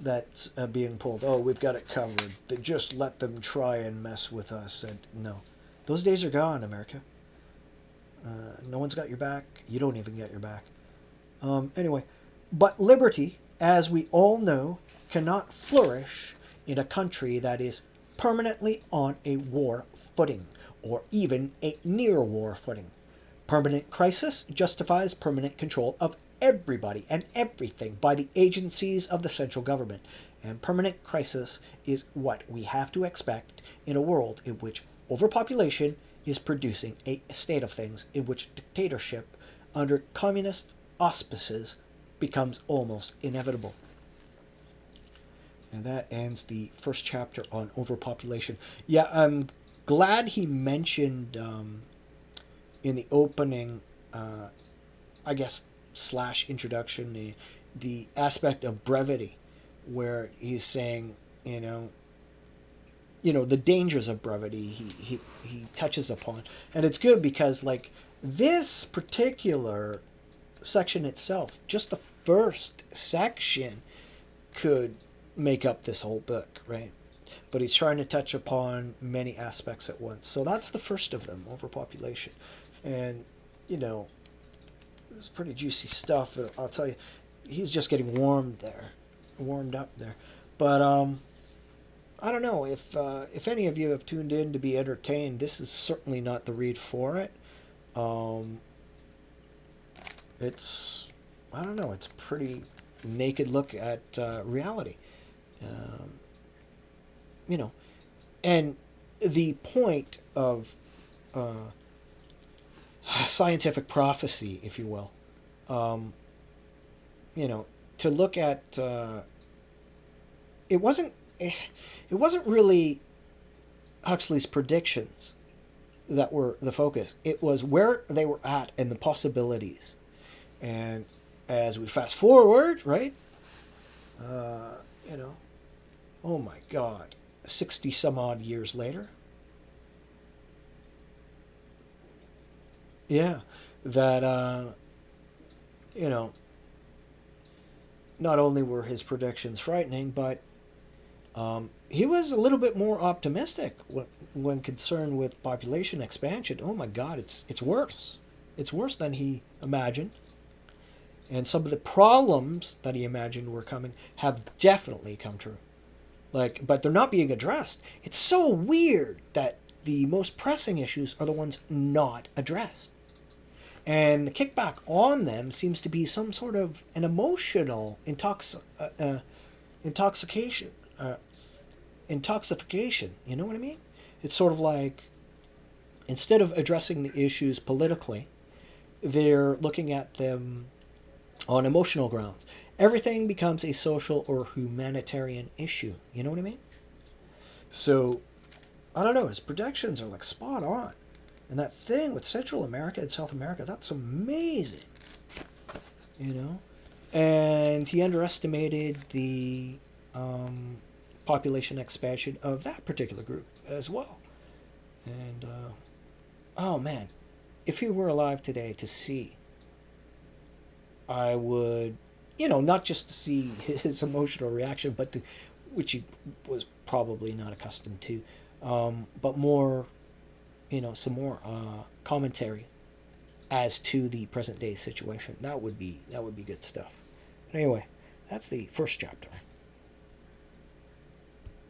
That's being pulled. Oh, we've got it covered. Just let them try and mess with us. And no, those days are gone, America. No one's got your back. You don't even get your back. Anyway, but liberty, as we all know, cannot flourish in a country that is permanently on a war footing, or even a near war footing. Permanent crisis justifies permanent control of everybody and everything by the agencies of the central government. And permanent crisis is what we have to expect in a world in which overpopulation is producing a state of things in which dictatorship under communist auspices becomes almost inevitable. And that ends the first chapter on overpopulation. Yeah, I'm glad he mentioned in the opening, / introduction, the aspect of brevity, where he's saying, the dangers of brevity he touches upon. And it's good because, this particular section itself, just the first section, could make up this whole book, right? But he's trying to touch upon many aspects at once. So that's the first of them, overpopulation. And, you know, it's pretty juicy stuff. I'll tell you, he's just getting warmed up there. But I don't know if any of you have tuned in to be entertained. This is certainly not the read for it. Um, it's I don't know. It's a pretty naked look at reality. Um, you know, and the point of scientific prophecy, if you will, um, you know, to look at it wasn't it wasn't really Huxley's predictions that were the focus. It was where they were at and the possibilities. And as we fast forward, right? Uh, you know, oh my God, 60 some odd years later, yeah, that you know, not only were his predictions frightening, but he was a little bit more optimistic when concerned with population expansion. Oh my God, it's worse. It's worse than he imagined. And some of the problems that he imagined were coming have definitely come true. Like, but they're not being addressed. It's so weird that the most pressing issues are the ones not addressed. And the kickback on them seems to be some sort of an emotional intoxication, intoxication. You know what I mean? It's sort of like instead of addressing the issues politically, they're looking at them on emotional grounds. Everything becomes a social or humanitarian issue. You know what I mean? So, I don't know, his predictions are like spot on. And that thing with Central America and South America, that's amazing. You know? And he underestimated the population expansion of that particular group as well. And, oh man, if he were alive today to see, I would, you know, not just to see his emotional reaction, but to, which he was probably not accustomed to, but more, you know, some more commentary as to the present day situation. That would be good stuff. Anyway, that's the first chapter.